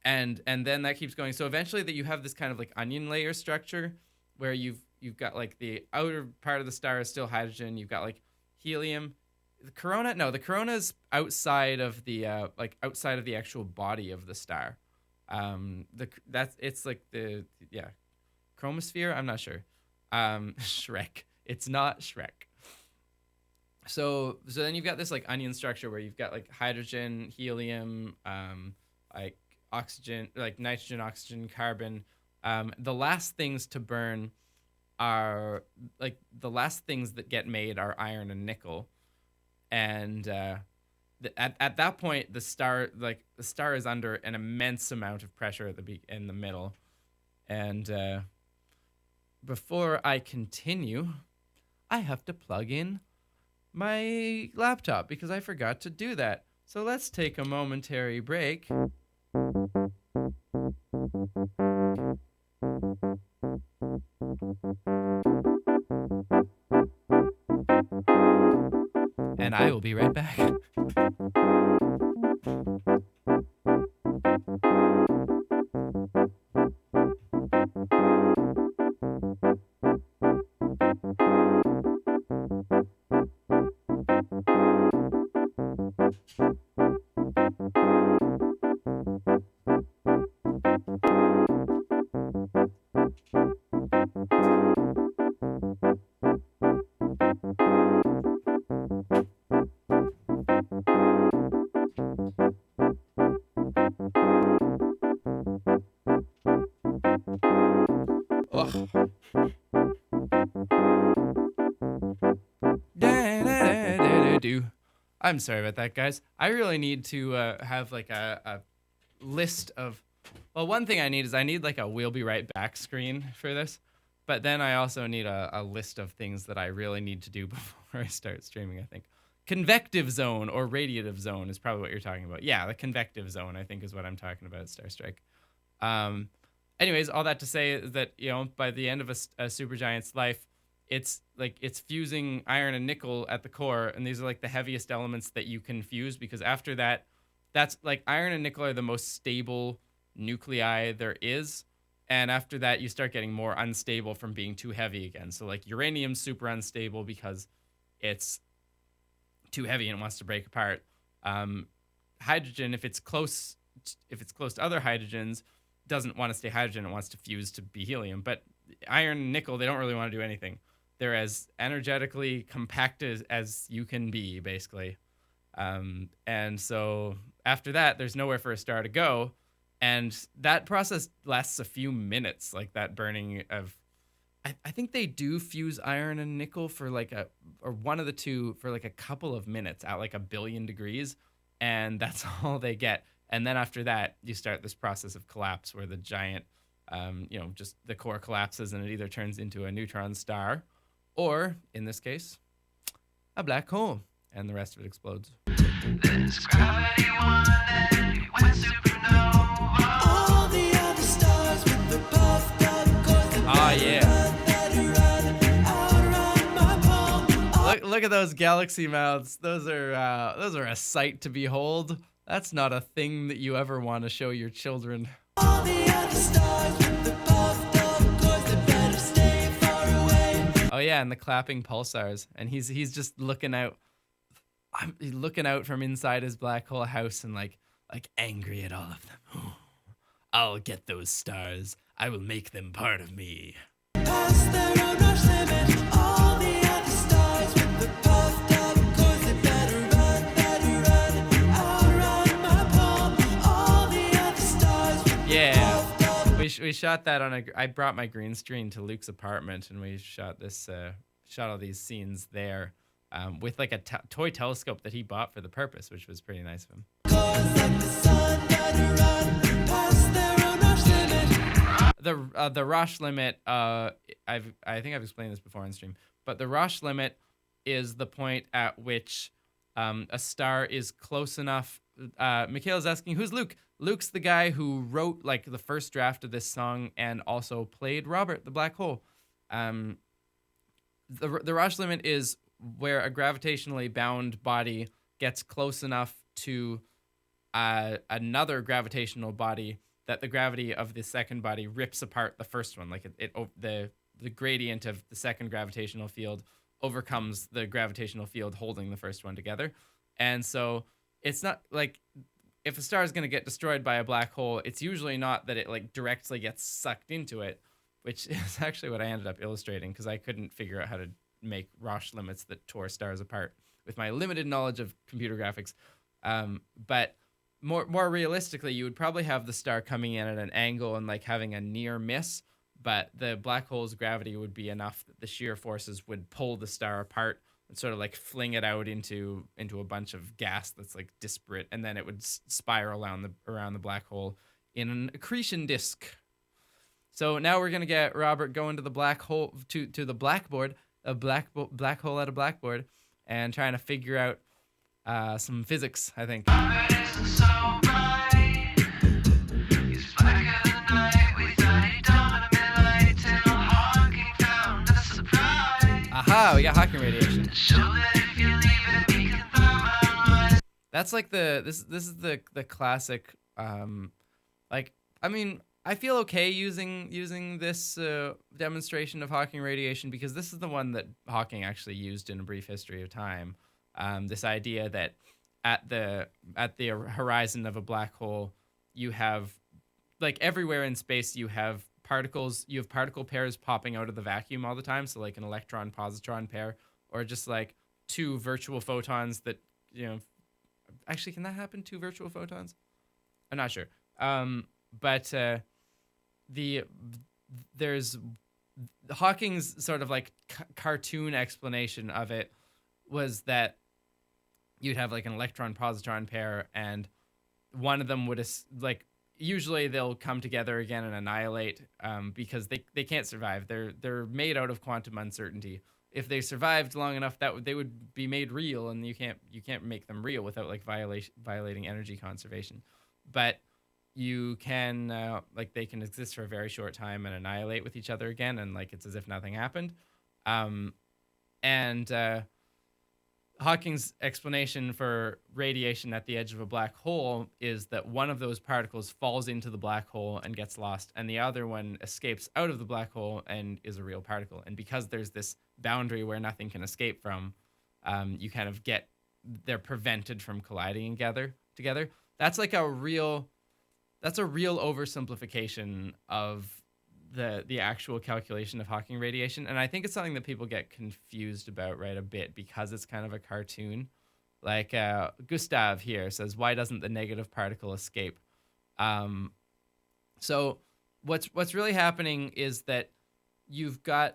then that keeps going. So eventually that you have this kind of like onion layer structure where you've got like the outer part of the star is still hydrogen. You've got like helium. The corona's outside of the outside of the actual body of the star. It's like the chromosphere. I'm not sure. Shrek. It's not Shrek. So then you've got this like onion structure where you've got like hydrogen, helium, like oxygen, like nitrogen, oxygen, carbon. The last things to burn are like the last things that get made are iron and nickel, and at that point the star is under an immense amount of pressure at in the middle, and before I continue, I have to plug in my laptop because I forgot to do that. So let's take a momentary break. And I will be right back. I'm sorry about that, guys. I really need to have like a list of. Well, one thing I need like a "We'll be right back" screen for this, but then I also need a list of things that I really need to do before I start streaming. I think convective zone or radiative zone is probably what you're talking about. Yeah, the convective zone I think is what I'm talking about. Star Strike. Anyways, all that to say is that by the end of a supergiant's life, it's fusing iron and nickel at the core, and these are like the heaviest elements that you can fuse, because after that, that's like iron and nickel are the most stable nuclei there is, and after that you start getting more unstable from being too heavy again. So like uranium's super unstable because it's too heavy and it wants to break apart. Hydrogen, if it's close to other hydrogens, doesn't want to stay hydrogen, it wants to fuse to be helium. But iron and nickel, they don't really want to do anything. They're as energetically compact as you can be, basically. And so after that, there's nowhere for a star to go. And that process lasts a few minutes, like that burning of... I think they do fuse iron and nickel for or one of the two for like a couple of minutes at like 1 billion degrees. And that's all they get. And then after that, you start this process of collapse where the giant, just the core collapses and it either turns into a neutron star or, in this case, a black hole, and the rest of it explodes. There's gravity one and went supernova. All the other stars with the puffed up cores. Ah, yeah. Look at those galaxy mouths. Those are a sight to behold. That's not a thing that you ever want to show your children. All the other stars with the puffed up cores, they better stay far away. Oh yeah, and the clapping pulsars, and he's just looking out. He's looking out from inside his black hole house and like angry at all of them. Oh, I'll get those stars. I will make them part of me. Past their own rush limit. All the other stars with the puffed up cores, they better run. Outrun my palm. All the other stars with Yeah. the puffed up. We shot that on I brought my green screen to Luke's apartment, and we shot all these scenes there with like a toy telescope that he bought for the purpose, which was pretty nice of him. Cores like the sun better run past their own rush limit. The Roche limit, I think I've explained this before on stream, but the Roche limit is the point at which a star is close enough. Mikhail's asking, who's Luke? Luke's the guy who wrote like the first draft of this song and also played Robert the Black Hole. The Roche limit is where a gravitationally bound body gets close enough to another gravitational body that the gravity of the second body rips apart the first one. Like the gradient of the second gravitational field overcomes the gravitational field holding the first one together. And so it's not like if a star is going to get destroyed by a black hole, it's usually not that it like directly gets sucked into it, which is actually what I ended up illustrating because I couldn't figure out how to make Roche limits that tore stars apart with my limited knowledge of computer graphics. But more realistically, you would probably have the star coming in at an angle and like having a near miss, but the black hole's gravity would be enough that the shear forces would pull the star apart and sort of like fling it out into a bunch of gas that's like disparate, and then it would spiral around the black hole in an accretion disk. So now we're gonna get Robert going to the black hole to the blackboard, black hole at a blackboard, and trying to figure out some physics, I think. Aha, we got Hawking radiation. That's like this is the classic like, I mean, I feel okay using this demonstration of Hawking radiation because this is the one that Hawking actually used in A Brief History of Time. This idea that at the horizon of a black hole, you have, like, everywhere in space you have particle pairs popping out of the vacuum all the time, so like an electron positron pair, or just like two virtual photons that, you know, actually, can that happen, two virtual photons? I'm not sure. But there's Hawking's sort of like cartoon explanation of it was that you'd have like an electron positron pair, and one of them would like, usually they'll come together again and annihilate because they can't survive. They're made out of quantum uncertainty. If they survived long enough, they would be made real, and you can't make them real without like violating energy conservation. But you can like, they can exist for a very short time and annihilate with each other again, and like it's as if nothing happened. Hawking's explanation for radiation at the edge of a black hole is that one of those particles falls into the black hole and gets lost, and the other one escapes out of the black hole and is a real particle. And because there's this boundary where nothing can escape from, you kind of they're prevented from colliding together. That's like a real oversimplification of the actual calculation of Hawking radiation, and I think it's something that people get confused about a bit because it's kind of a cartoon. Like Gustav here says, why doesn't the negative particle escape? So what's really happening is that you've kind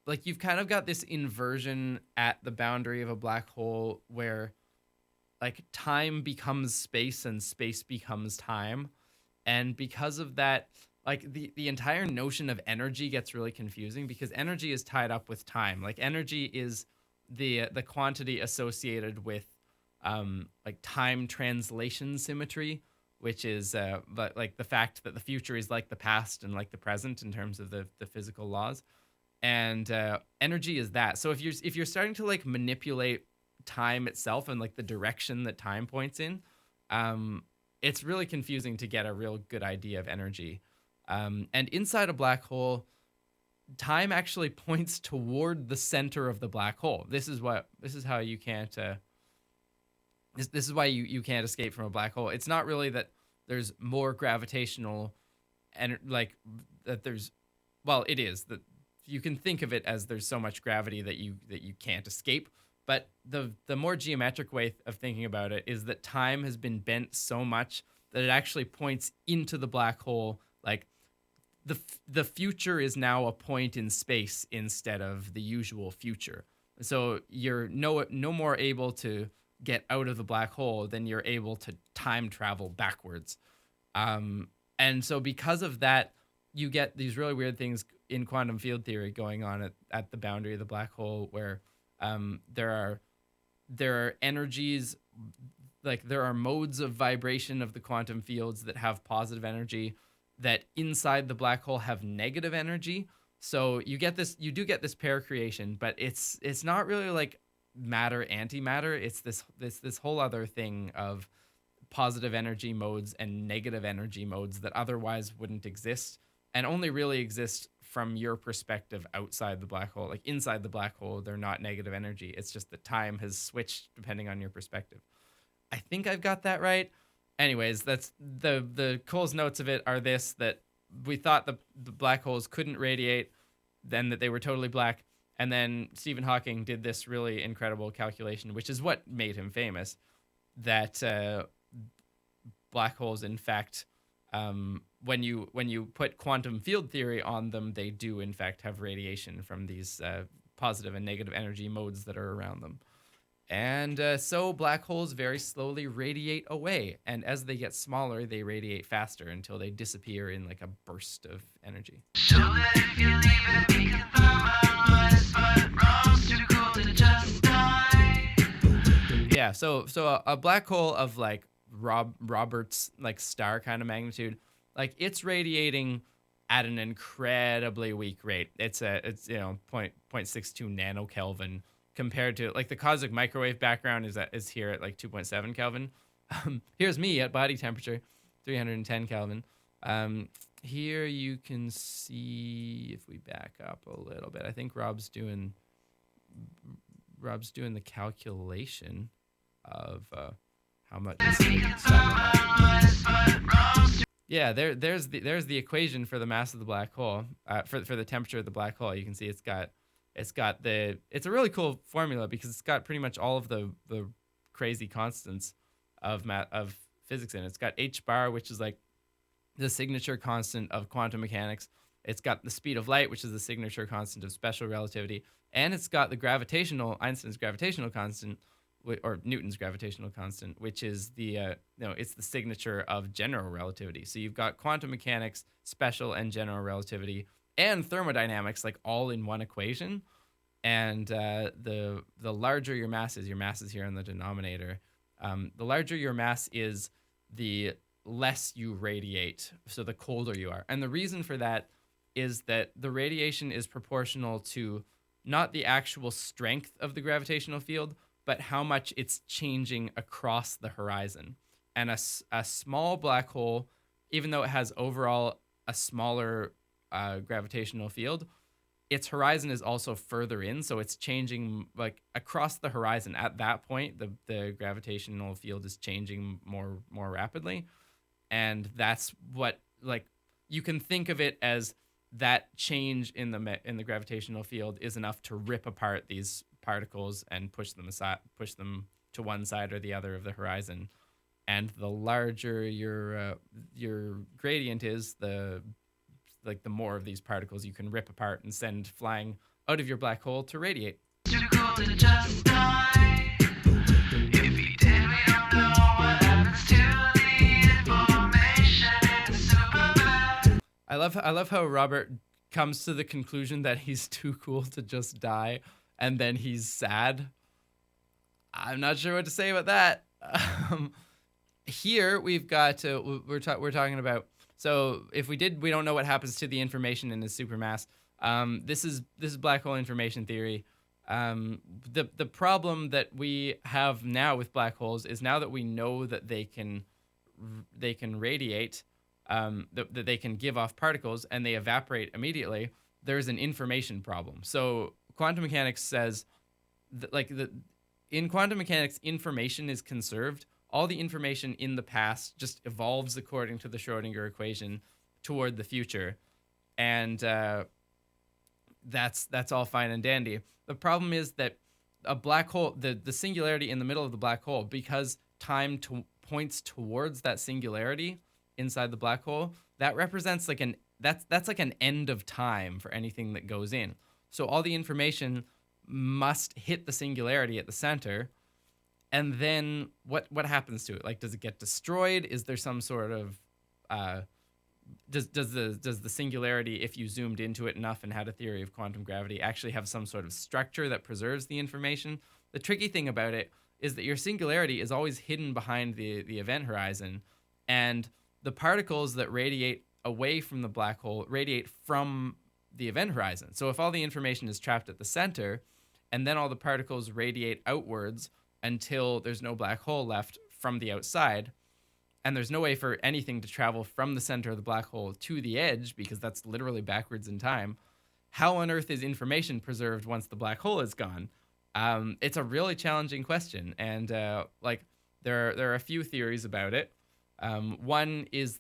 of got this inversion at the boundary of a black hole where like time becomes space and space becomes time, and because of that, like the entire notion of energy gets really confusing because energy is tied up with time. Like, energy is the quantity associated with like time translation symmetry, which is like the fact that the future is like the past and like the present in terms of the physical laws. And energy is that. So if you're starting to like manipulate time itself and like the direction that time points in, it's really confusing to get a real good idea of energy. And inside a black hole, time actually points toward the center of the black hole. This is how you can't. This is why you can't escape from a black hole. It's not really that there's more gravitational, and like that there's. Well, it is that you can think of it as there's so much gravity that you can't escape. But the more geometric way of thinking about it is that time has been bent so much that it actually points into the black hole. Like, the future is now a point in space instead of the usual future. So you're no more able to get out of the black hole than you're able to time travel backwards. And so because of that, you get these really weird things in quantum field theory going on at the boundary of the black hole, where there are energies, like there are modes of vibration of the quantum fields that have positive energy that inside the black hole have negative energy. So you do get this pair creation, but it's not really like matter antimatter. It's this whole other thing of positive energy modes and negative energy modes that otherwise wouldn't exist and only really exist from your perspective outside the black hole. Like, inside the black hole, they're not negative energy. It's just that time has switched depending on your perspective. I think I've got that right. Anyways, that's the Cole's notes of it are this: that we thought the black holes couldn't radiate, then that they were totally black, and then Stephen Hawking did this really incredible calculation, which is what made him famous, that black holes in fact when you put quantum field theory on them, they do in fact have radiation from these positive and negative energy modes that are around them. And so black holes very slowly radiate away, and as they get smaller, they radiate faster until they disappear in like a burst of energy. Yeah, so a black hole of like Robert's like star kind of magnitude, like it's radiating at an incredibly weak rate. It's 0.62 nanokelvin compared to like the cosmic microwave background is here at like 2.7 Kelvin. Here's me at body temperature, 310 Kelvin. Here you can see, if we back up a little bit, I think Rob's doing the calculation of how much. Yeah, there's the equation for the mass of the black hole, for the temperature of the black hole. You can see it's a really cool formula because it's got pretty much all of the crazy constants of physics in it. It's got h bar, which is like the signature constant of quantum mechanics. It's got the speed of light, which is the signature constant of special relativity, and it's got the Einstein's gravitational constant, or Newton's gravitational constant, which is it's the signature of general relativity. So you've got quantum mechanics, special and general relativity, and thermodynamics like all in one equation. And the larger your mass is here in the denominator. The larger your mass is, the less you radiate, so the colder you are. And the reason for that is that the radiation is proportional to not the actual strength of the gravitational field, but how much it's changing across the horizon. And a small black hole, even though it has overall a smaller gravitational field, its horizon is also further in, so it's changing like across the horizon. At that point, the gravitational field is changing more rapidly. And that's what, like, you can think of it as that change in the gravitational field is enough to rip apart these particles and push them to one side or the other of the horizon. And the larger your gradient is, the more of these particles you can rip apart and send flying out of your black hole to radiate. I love how Robert comes to the conclusion that he's too cool to just die, and then he's sad. I'm not sure what to say about that. Here we've got we're talking about. So if we don't know what happens to the information in his supermass. This is black hole information theory. The problem that we have now with black holes is, now that we know that they can radiate, that they can give off particles and they evaporate immediately, there's an information problem. So quantum mechanics says that in quantum mechanics, information is conserved. All the information in the past just evolves according to the Schrodinger equation toward the future. And that's all fine and dandy. The problem is that a black hole, the singularity in the middle of the black hole, because time points towards that singularity inside the black hole, that represents like that's like an end of time for anything that goes in. So all the information must hit the singularity at the center. And then what happens to it? Like, does it get destroyed? Is there some sort of does the singularity, if you zoomed into it enough and had a theory of quantum gravity, actually have some sort of structure that preserves the information? The tricky thing about it is that your singularity is always hidden behind the event horizon, and the particles that radiate away from the black hole radiate from the event horizon. So if all the information is trapped at the center, and then all the particles radiate outwards until there's no black hole left from the outside, and there's no way for anything to travel from the center of the black hole to the edge, because that's literally backwards in time, how on earth is information preserved once the black hole is gone? It's a really challenging question, and there are a few theories about it. One is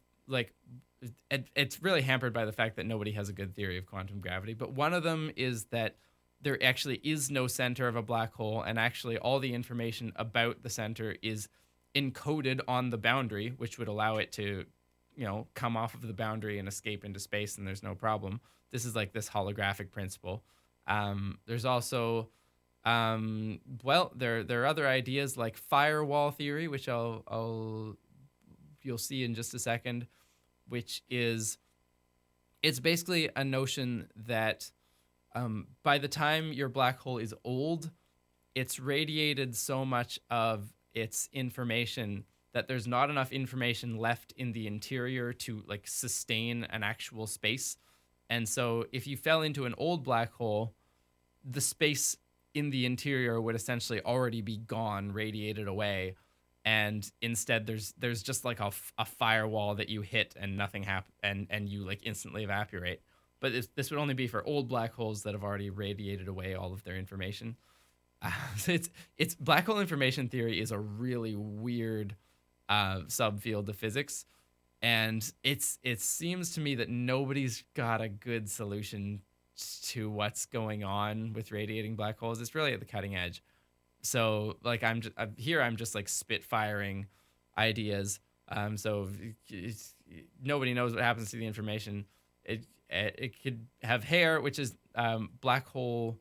it's really hampered by the fact that nobody has a good theory of quantum gravity, but one of them is that there actually is no center of a black hole, and actually all the information about the center is encoded on the boundary, which would allow it to, come off of the boundary and escape into space, and there's no problem. This is like this holographic principle. There's also, there are other ideas like firewall theory, which you'll see in just a second, which is, it's basically a notion that by the time your black hole is old, it's radiated so much of its information that there's not enough information left in the interior to like sustain an actual space. And so if you fell into an old black hole, the space in the interior would essentially already be gone, radiated away. And instead there's just like a firewall that you hit and nothing happens, and you like instantly evaporate. But this would only be for old black holes that have already radiated away all of their information. So it's black hole information theory is a really weird subfield of physics, and it seems to me that nobody's got a good solution to what's going on with radiating black holes. It's really at the cutting edge. So like I'm just like spitfiring ideas. So nobody knows what happens to the information. It could have hair, which is black hole.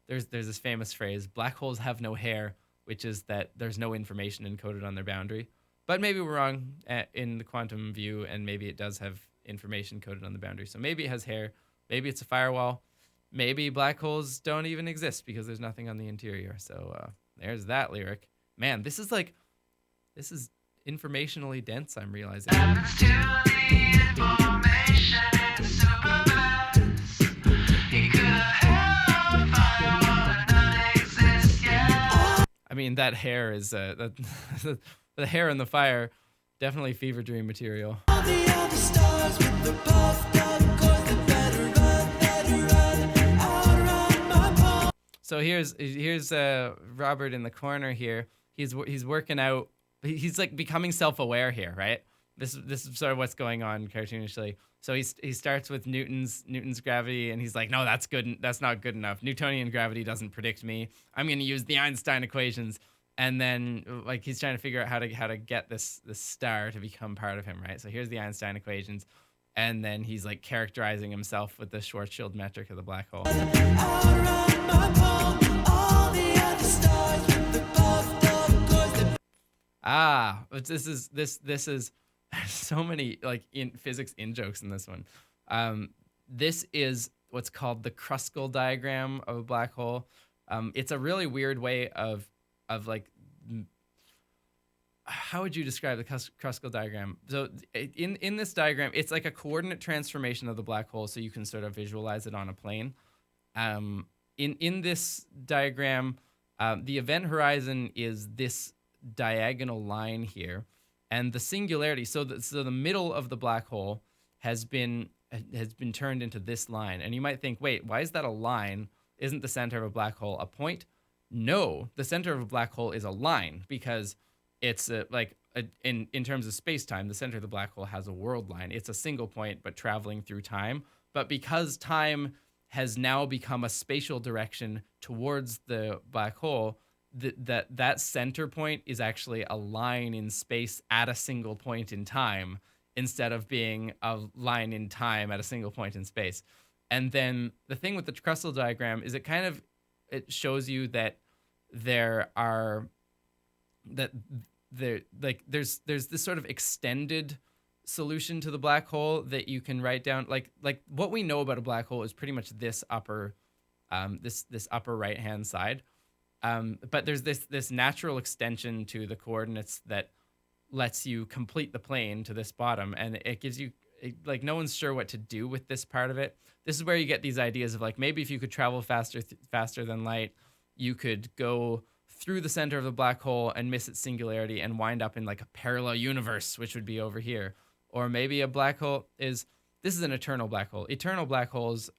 There's this famous phrase, black holes have no hair, which is that there's no information encoded on their boundary. But maybe we're wrong in the quantum view, and maybe it does have information coded on the boundary. So maybe it has hair, maybe it's a firewall, maybe black holes don't even exist because there's nothing on the interior. So there's that lyric. Man, this is informationally dense, I'm realizing. I mean, that hair is the hair and the fire, definitely fever dream material. So here's Robert in the corner here. He's working out. He's like becoming self-aware here, right? This is sort of what's going on cartoonishly. So he starts with Newton's gravity, and he's like, no, that's not good enough. Newtonian gravity doesn't predict me. I'm going to use the Einstein equations. And then like he's trying to figure out how to get this star to become part of him, right? So here's the Einstein equations, and then he's like characterizing himself with the Schwarzschild metric of the black hole. This is so many like in physics in jokes in this one. This is what's called the Kruskal diagram of a black hole. It's a really weird way of like, how would you describe the Kruskal diagram? So in this diagram, it's like a coordinate transformation of the black hole, so you can sort of visualize it on a plane. In this diagram, the event horizon is this diagonal line here, and the singularity. So the middle of the black hole has been turned into this line, and you might think, wait, why is that a line? Isn't the center of a black hole a point? No, the center of a black hole is a line because it's in terms of space-time, the center of the black hole has a world line. It's a single point, but traveling through time. But because time has now become a spatial direction towards the black hole, that center point is actually a line in space at a single point in time instead of being a line in time at a single point in space. And then the thing with the Kruskal diagram is it shows you that there's this sort of extended solution to the black hole that you can write down. Like what we know about a black hole is pretty much this upper right hand side. But there's this natural extension to the coordinates that lets you complete the plane to this bottom, and it gives you like no one's sure what to do with this part of it. This is where you get these ideas of like maybe if you could travel faster than light, you could go through the center of the black hole and miss its singularity and wind up in like a parallel universe, which would be over here. Or maybe a black hole this is an eternal black hole. Eternal black holes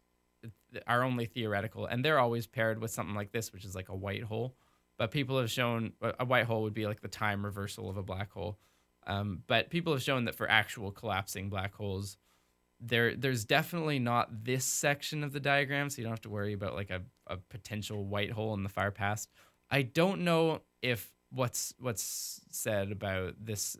are only theoretical, and they're always paired with something like this, which is like a white hole. But people have shown a white hole would be like the time reversal of a black hole. But people have shown that for actual collapsing black holes, there's definitely not this section of the diagram, so you don't have to worry about like a potential white hole in the far past. I don't know if what's said about this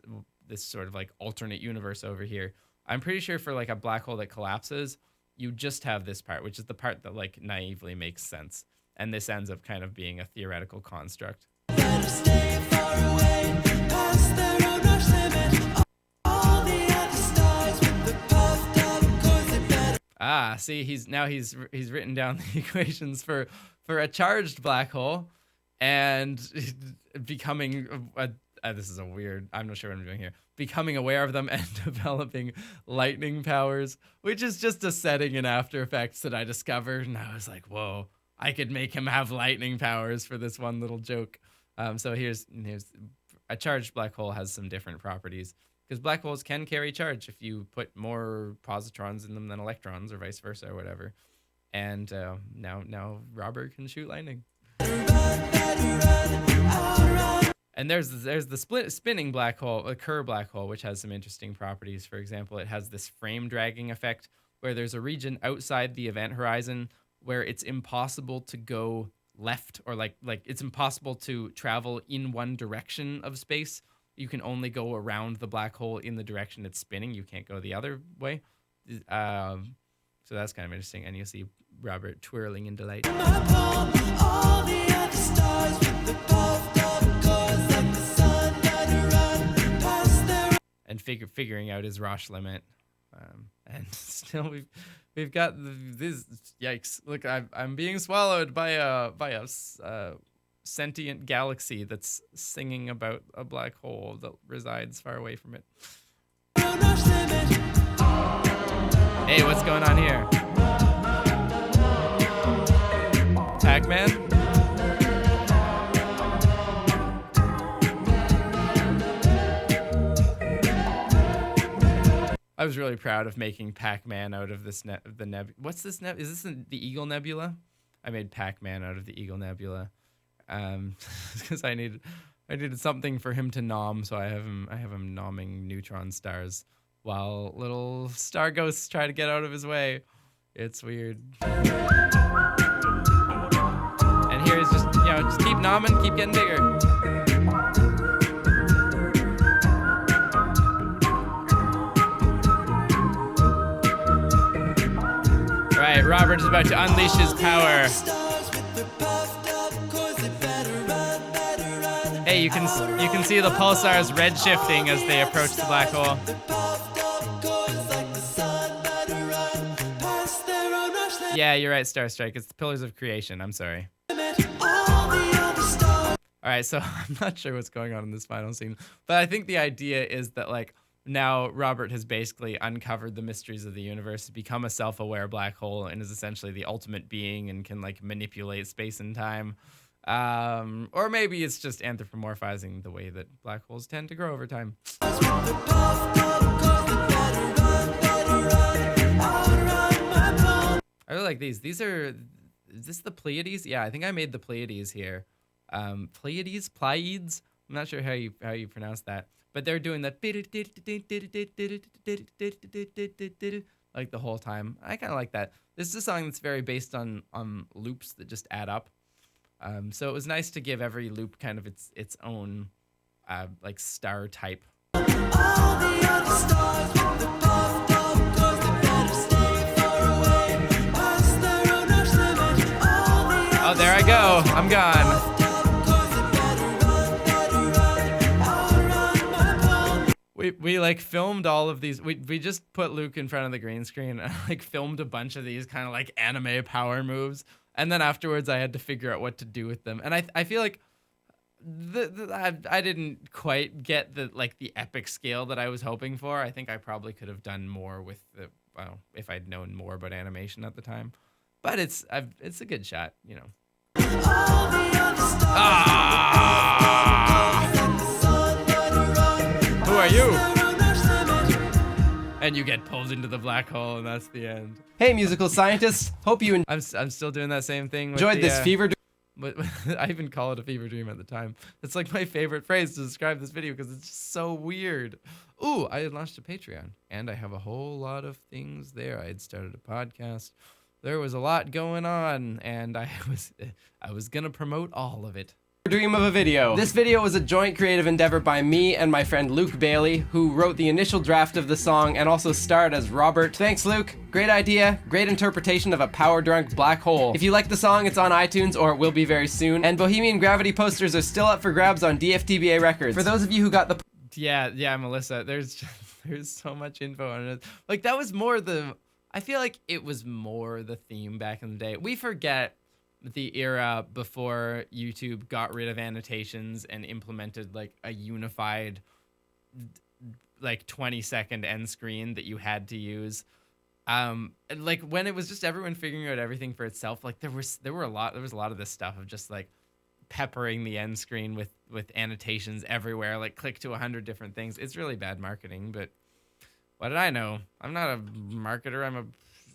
sort of like alternate universe over here I'm pretty sure for like a black hole that collapses, you just have this part, which is the part that like naively makes sense. And this ends up kind of being a theoretical construct. Better stay far away, past their own rush limit. All the other stars with the puffed up cores, they better. Ah, see, he's written down the equations for a charged black hole, and becoming this is a weird. I'm not sure what I'm doing here. Becoming aware of them and developing lightning powers, which is just a setting in After Effects that I discovered, and I was like, whoa, I could make him have lightning powers for this one little joke. So here's a charged black hole has some different properties, because black holes can carry charge if you put more positrons in them than electrons, or vice versa, or whatever. And now Robert can shoot lightning. And there's the spinning black hole, a Kerr black hole, which has some interesting properties. For example, it has this frame dragging effect where there's a region outside the event horizon where it's impossible to go left, or like it's impossible to travel in one direction of space. You can only go around the black hole in the direction it's spinning. You can't go the other way. So that's kind of interesting. And you see Robert twirling in delight. All the other stars with the puffed up cores, like the sun better run past their. And figuring out his Roche limit. And still we've got this. Yikes! Look, I'm being swallowed by a sentient galaxy that's singing about a black hole that resides far away from it. Hey, what's going on here? Pac-Man? I was really proud of making Pac-Man out of this the nebula. What's this Is this the Eagle Nebula? I made Pac-Man out of the Eagle Nebula, because I needed something for him to nom. So I have him nomming neutron stars while little star ghosts try to get out of his way. It's weird. And here is just keep nomming, keep getting bigger. Right, Robert is about to unleash his power. Hey, you can see the pulsars redshifting as they approach the black hole. Yeah, you're right, Starstrike. It's the Pillars of Creation. I'm sorry. All right, so I'm not sure what's going on in this final scene, but I think the idea is that like now Robert has basically uncovered the mysteries of the universe, become a self-aware black hole, and is essentially the ultimate being and can like manipulate space and time. Or maybe it's just anthropomorphizing the way that black holes tend to grow over time. I really like these. Is this the Pleiades? Yeah, I think I made the Pleiades here. Pleiades? I'm not sure how you pronounce that. But they're doing that like the whole time. I kind of like that. This is a song that's very based on loops that just add up. So it was nice to give every loop kind of its own like star type. All the other stars with the puffed up cores, they better stay far away, past their own rush limit. Oh, there I go. I'm gone. We like filmed all of these. We just put Luke in front of the green screen and like filmed a bunch of these kind of like anime power moves. And then afterwards I had to figure out what to do with them. And I feel like I didn't quite get the epic scale that I was hoping for. I think I probably could have done more with if I'd known more about animation at the time. But it's a good shot, you know. Who are you? And you get pulled into the black hole, and that's the end. Hey, musical scientists. Hope you I'm still doing that same thing. enjoyed this fever dream. But I even call it a fever dream at the time. It's like my favorite phrase to describe this video because it's just so weird. Ooh, I had launched a Patreon, and I have a whole lot of things there. I had started a podcast. There was a lot going on, and I was gonna promote all of it. dream of a video. This video was a joint creative endeavor by me and my friend Luke Bailey, who wrote the initial draft of the song and also starred as Robert. Thanks, Luke. Great idea, great interpretation of a power-drunk black hole. If you like the song, it's on iTunes, or it will be very soon, and Bohemian Gravity posters are still up for grabs on DFTBA Records. For those of you who got the Yeah, Melissa, there's so much info on it. Like, that was more I feel like it was more the theme back in the day. We forget the era before YouTube got rid of annotations and implemented like a unified like 20-second end screen that you had to use. Like when it was just everyone figuring out everything for itself, like there was a lot of this stuff of just like peppering the end screen with annotations everywhere, like click to 100 different things. It's really bad marketing, but what did I know? I'm not a marketer, I'm a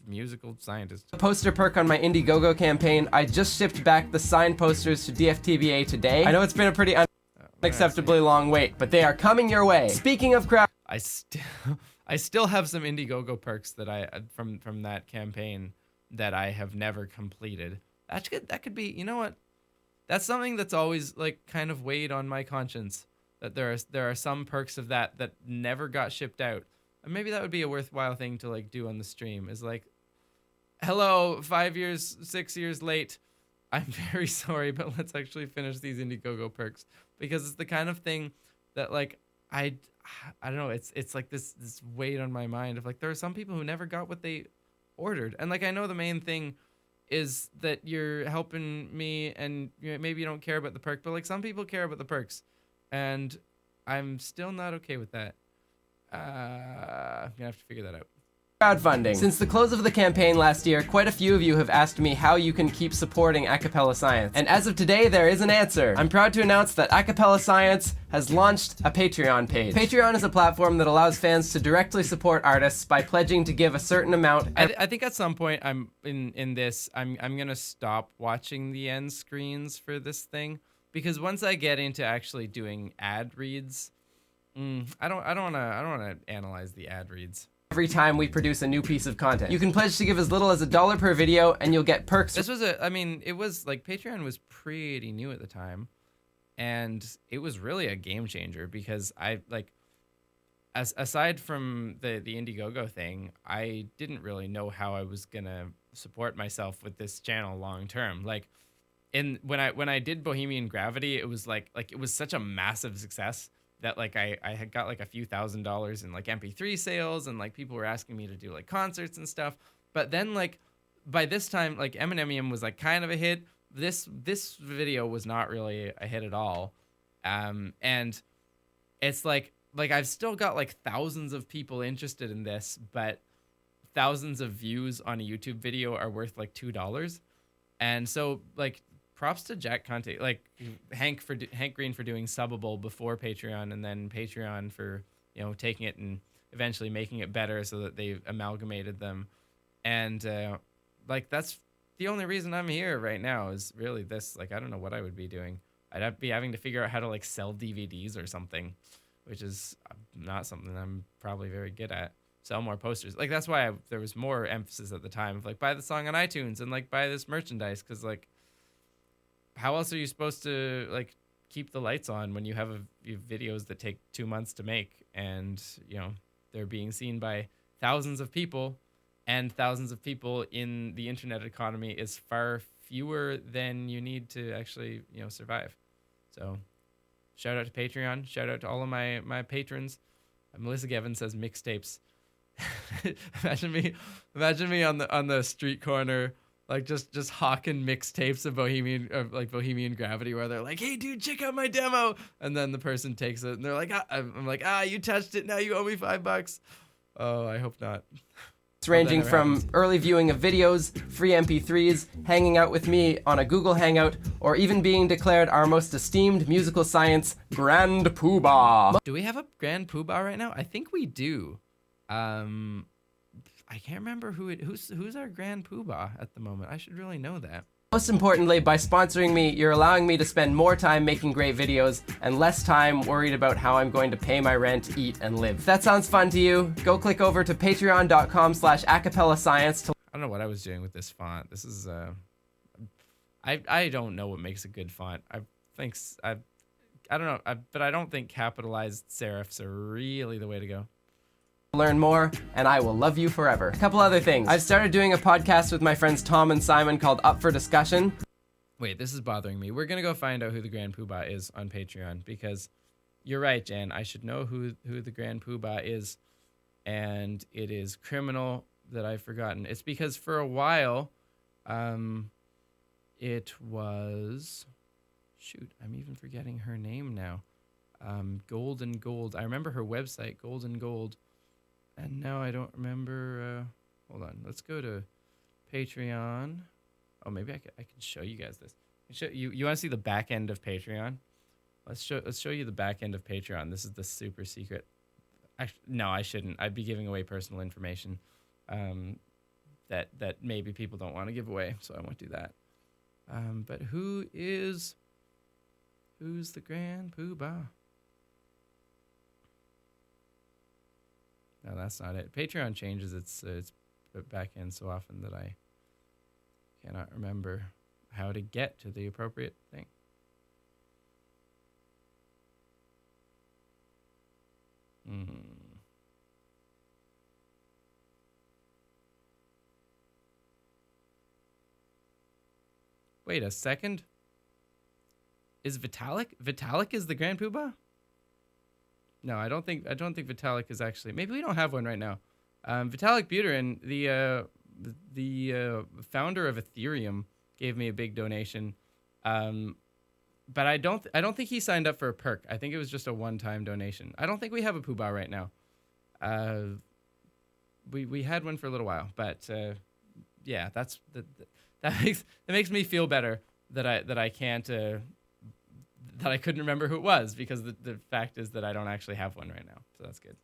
musical scientist. Poster perk on my Indiegogo campaign, I just shipped back the signed posters to DFTBA today. I know it's been a pretty unacceptably long wait, but they are coming your way. Speaking of crowd, I still have some Indiegogo perks that I from that campaign that I have never completed. That could be, you know what? That's something that's always like kind of weighed on my conscience, that there are some perks of that never got shipped out. And maybe that would be a worthwhile thing to like do on the stream, is like, hello, 6 years late. I'm very sorry, but let's actually finish these Indiegogo perks, because it's the kind of thing that like I don't know, it's like this weight on my mind of like, there are some people who never got what they ordered. And like, I know the main thing is that you're helping me and maybe you don't care about the perk, but like some people care about the perks, and I'm still not okay with that. I'm gonna have to figure that out. Crowdfunding. Since the close of the campaign last year, quite a few of you have asked me how you can keep supporting Acapella Science. And as of today, there is an answer. I'm proud to announce that Acapella Science has launched a Patreon page. Patreon is a platform that allows fans to directly support artists by pledging to give a certain amount. I think at some point I'm gonna stop watching the end screens for this thing, because once I get into actually doing ad reads, I don't wanna analyze the ad reads. Every time we produce a new piece of content. You can pledge to give as little as $1 per video and you'll get perks. This was it was like, Patreon was pretty new at the time, and it was really a game changer, because I like, aside from the Indiegogo thing, I didn't really know how I was gonna support myself with this channel long term. Like when I did Bohemian Gravity, it was like it was such a massive success that like I had got like a few $1,000s in like MP3 sales, and like people were asking me to do like concerts and stuff. But then like by this time, like Eminem was like kind of a hit. This video was not really a hit at all. And it's like I've still got like thousands of people interested in this, but thousands of views on a YouTube video are worth like $2. And so like, props to Jack Conte, like Hank Green for doing Subbable before Patreon, and then Patreon for, you know, taking it and eventually making it better so that they amalgamated them. And like, that's the only reason I'm here right now, is really this. Like, I don't know what I would be doing. I'd be having to figure out how to like sell DVDs or something, which is not something I'm probably very good at. Sell more posters. Like, that's why there was more emphasis at the time of like, buy the song on iTunes and like buy this merchandise, because like, how else are you supposed to like keep the lights on when you have videos that take 2 months to make, and you know they're being seen by thousands of people, and thousands of people in the internet economy is far fewer than you need to actually, you know, survive. So shout out to Patreon, shout out to all of my patrons. Melissa Gevin says mixtapes. imagine me on the street corner, like just hawking mixtapes of Bohemian Gravity, where they're like, "Hey, dude, check out my demo," and then the person takes it and they're like, I'm like, you touched it, now you owe me $5. Oh, I hope not. It's ranging from early viewing of videos, free MP3s, hanging out with me on a Google Hangout, or even being declared our most esteemed musical science Grand Poobah. Do we have a Grand Poobah right now? I think we do. I can't remember who's our Grand Poobah at the moment. I should really know that. Most importantly, by sponsoring me, you're allowing me to spend more time making great videos and less time worried about how I'm going to pay my rent, eat, and live. If that sounds fun to you, go click over to patreon.com/acapellascience to... I don't know what I was doing with this font. This is I don't know what makes a good font. I think I don't know, but I don't think capitalized serifs are really the way to go. Learn more, and I will love you forever. A couple other things. I've started doing a podcast with my friends Tom and Simon called Up for Discussion. Wait, this is bothering me. We're gonna go find out who the Grand Poobah is on Patreon, because you're right, Jan. I should know who the Grand Poobah is, and it is criminal that I've forgotten. It's because for a while, it was, shoot, I'm even forgetting her name now. Golden Gold. I remember her website, Golden Gold, and now I don't remember. Hold on, let's go to Patreon. Oh, maybe I can show you guys this. You want to see the back end of Patreon? Let's show you the back end of Patreon. This is the super secret. Actually, no, I shouldn't. I'd be giving away personal information that maybe people don't want to give away, so I won't do that. But who's the Grand Poobah? No, that's not it. Patreon changes its back end so often that I cannot remember how to get to the appropriate thing. Wait a second. Is Vitalik? Vitalik is the Grand Poobah? No, I don't think Vitalik is actually. Maybe we don't have one right now. Vitalik Buterin, the founder of Ethereum, gave me a big donation. But I don't think he signed up for a perk. I think it was just a one-time donation. I don't think we have a Poobah right now. We had one for a little while, but yeah, that makes me feel better that I can't that I couldn't remember who it was, because the fact is that I don't actually have one right now. So that's good.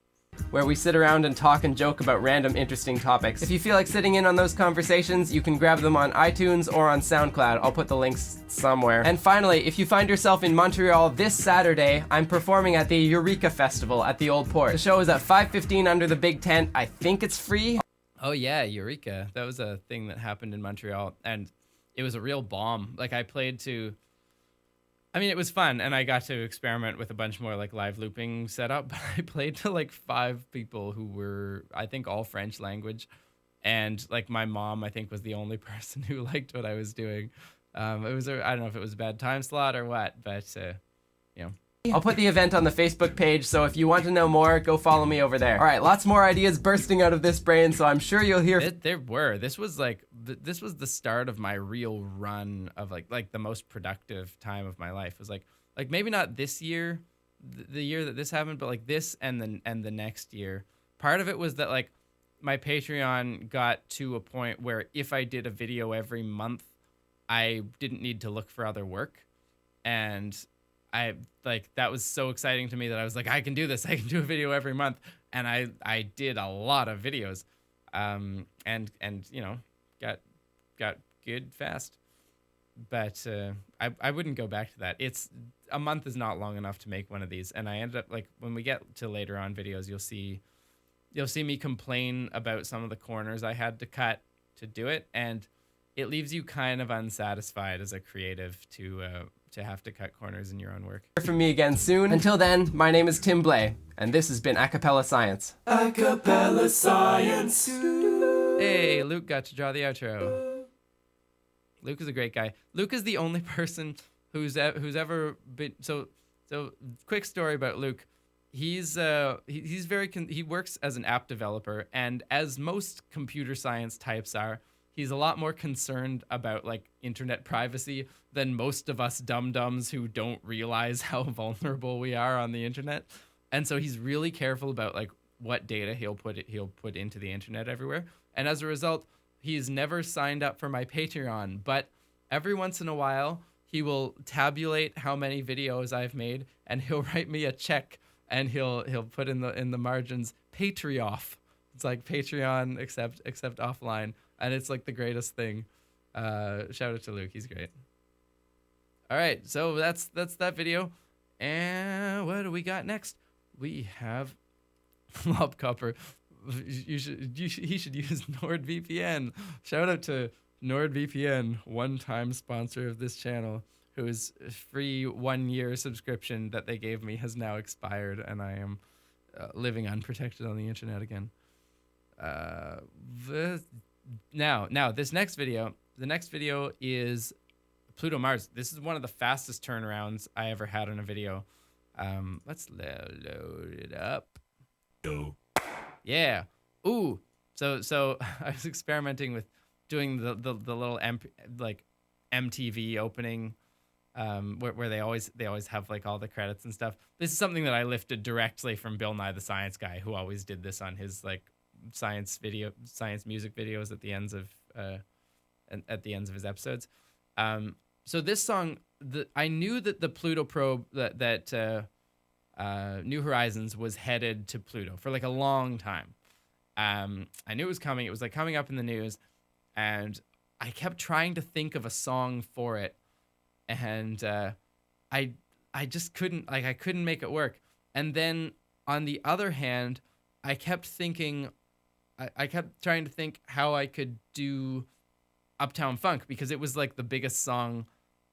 Where we sit around and talk and joke about random interesting topics. If you feel like sitting in on those conversations, you can grab them on iTunes or on SoundCloud. I'll put the links somewhere. And finally, if you find yourself in Montreal this Saturday, I'm performing at the Eureka Festival at the Old Port. The show is at 5:15 under the big tent. I think it's free. Oh yeah, Eureka. That was a thing that happened in Montreal, and it was a real bomb. Like, I played to, I mean, it was fun, and I got to experiment with a bunch more like live looping setup, but I played to like 5 people who were, I think, all French language. And like my mom, I think, was the only person who liked what I was doing. I don't know if it was a bad time slot or what, but you know. I'll put the event on the Facebook page, so if you want to know more, go follow me over there. All right, lots more ideas bursting out of this brain, so I'm sure you'll hear. This was the start of my real run of like the most productive time of my life. It was like maybe not this year, the year that this happened, but like this and the next year. Part of it was that like my Patreon got to a point where if I did a video every month, I didn't need to look for other work, and that was so exciting to me that I was like, I can do this. I can do a video every month. And I did a lot of videos, and you know, got good fast. But I wouldn't go back to that. A month is not long enough to make one of these. And I ended up, like, when we get to later on videos, you'll see me complain about some of the corners I had to cut to do it, and it leaves you kind of unsatisfied as a creative to have to cut corners in your own work. Hear from me again soon. Until then, my name is Tim Blay, and this has been Acapella Science. Acapella Science. Hey, Luke got to draw the outro. Luke is a great guy. Luke is the only person who's ever been so. Quick story about Luke. He's he works as an app developer, and as most computer science types are, he's a lot more concerned about like internet privacy than most of us dum-dums who don't realize how vulnerable we are on the internet. And so he's really careful about like what data he'll put into the internet everywhere. And as a result, he's never signed up for my Patreon, but every once in a while he will tabulate how many videos I've made, and he'll write me a check, and he'll put in the margins Patreon. It's like Patreon except offline. And it's like the greatest thing. Shout out to Luke. He's great. All right. So that's that video. And what do we got next? We have Lobcopper. He should use NordVPN. Shout out to NordVPN, one-time sponsor of this channel. whose free 1-year subscription that they gave me has now expired, and I am living unprotected on the internet again. Now this next video, the next video is Pluto Mars. This is one of the fastest turnarounds I ever had on a video. Let's load it up. Yeah. Ooh. So I was experimenting with doing the little MTV opening, where they always have like all the credits and stuff. This is something that I lifted directly from Bill Nye the Science Guy, who always did this on his like science music videos at the ends of his episodes. So this song, I knew that the Pluto probe that New Horizons was headed to Pluto for like a long time. I knew it was coming. It was like coming up in the news, and I kept trying to think of a song for it, and I just couldn't make it work. And then on the other hand, I kept thinking, I kept trying to think how I could do Uptown Funk, because it was like the biggest song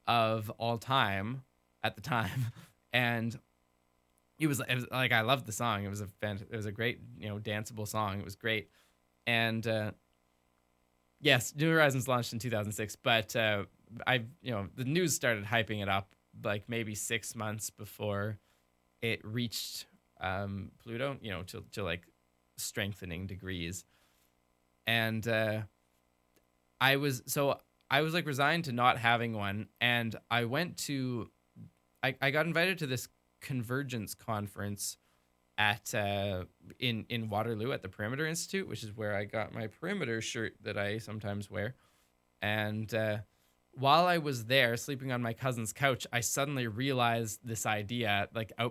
of all time at the time, and it was like I loved the song. It was a great, danceable song. It was great, and yes, New Horizons launched in 2006, but the news started hyping it up like maybe 6 months before it reached Pluto, to like strengthening degrees, and I was like resigned to not having one, and I got invited to this Convergence conference at in Waterloo at the Perimeter Institute, which is where I got my Perimeter shirt that I sometimes wear. And while I was there sleeping on my cousin's couch, I suddenly realized this idea, like I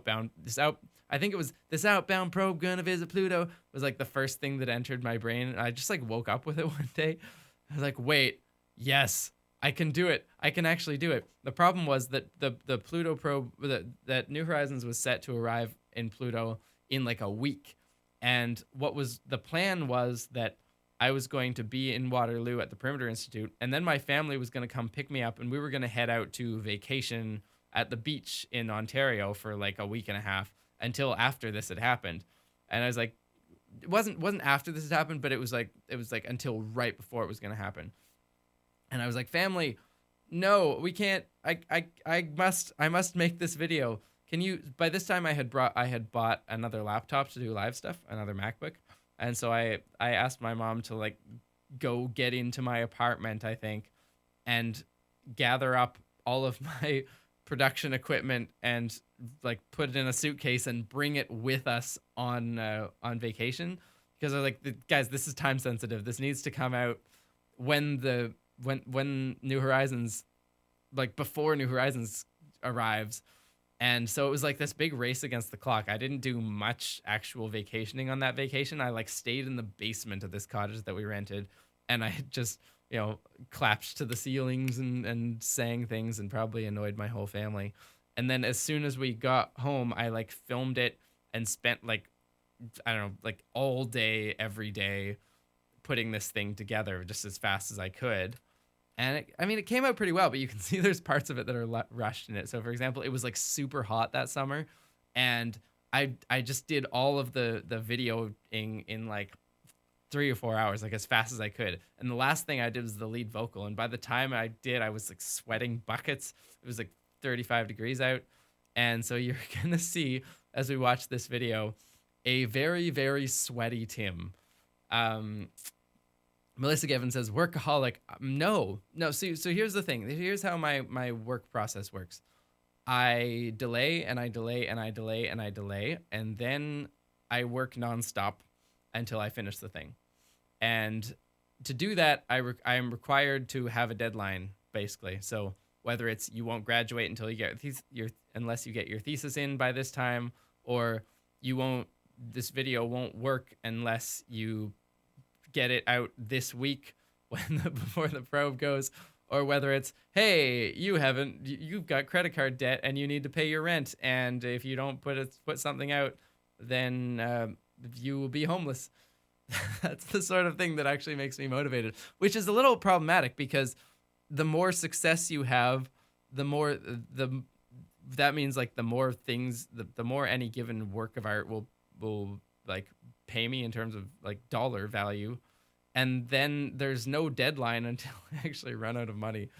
think it was this outbound probe gonna visit Pluto was like the first thing that entered my brain. And I just like woke up with it one day. I was like, wait, yes, I can do it. I can actually do it. The problem was that the Pluto probe, that New Horizons was set to arrive in Pluto in like a week. And the plan was that I was going to be in Waterloo at the Perimeter Institute, and then my family was going to come pick me up, and we were going to head out to vacation at the beach in Ontario for like a week and a half until after this had happened. And I was like, it wasn't after this had happened, but it was like until right before it was going to happen. And I was like, family, no, we can't. I must make this video. Can you? By this time, I had bought another laptop to do live stuff, another MacBook, and so I asked my mom to like go get into my apartment, I think, and gather up all of my production equipment and like put it in a suitcase and bring it with us on vacation, because I was like, guys, this is time sensitive. This needs to come out when New Horizons, like before New Horizons arrives. And so it was like this big race against the clock. I didn't do much actual vacationing on that vacation. I like stayed in the basement of this cottage that we rented, and I just, clapped to the ceilings and sang things and probably annoyed my whole family. And then as soon as we got home, I like filmed it and spent like, I don't know, like all day, every day putting this thing together just as fast as I could. And it came out pretty well, but you can see there's parts of it that are rushed in it. So for example, it was like super hot that summer, and I just did all of the videoing in like 3 or 4 hours, like as fast as I could. And the last thing I did was the lead vocal. And by the time I did, I was like sweating buckets. It was like 35 degrees out. And so you're going to see, as we watch this video, a very, very sweaty Tim. Melissa Gavin says, workaholic. No. So here's the thing. Here's how my work process works. I delay and I delay and I delay and I delay, and then I work nonstop until I finish the thing. And to do that, I am required to have a deadline, basically. So whether it's you won't graduate until you get unless you get your thesis in by this time, or this video won't work unless you get it out this week before the probe goes, or whether it's, hey, you've got credit card debt and you need to pay your rent, and if you don't put something out, then you will be homeless. That's the sort of thing that actually makes me motivated, which is a little problematic, because the more success you have, the more that means like the more things, the more any given work of art will like pay me in terms of like dollar value, and then there's no deadline until I actually run out of money.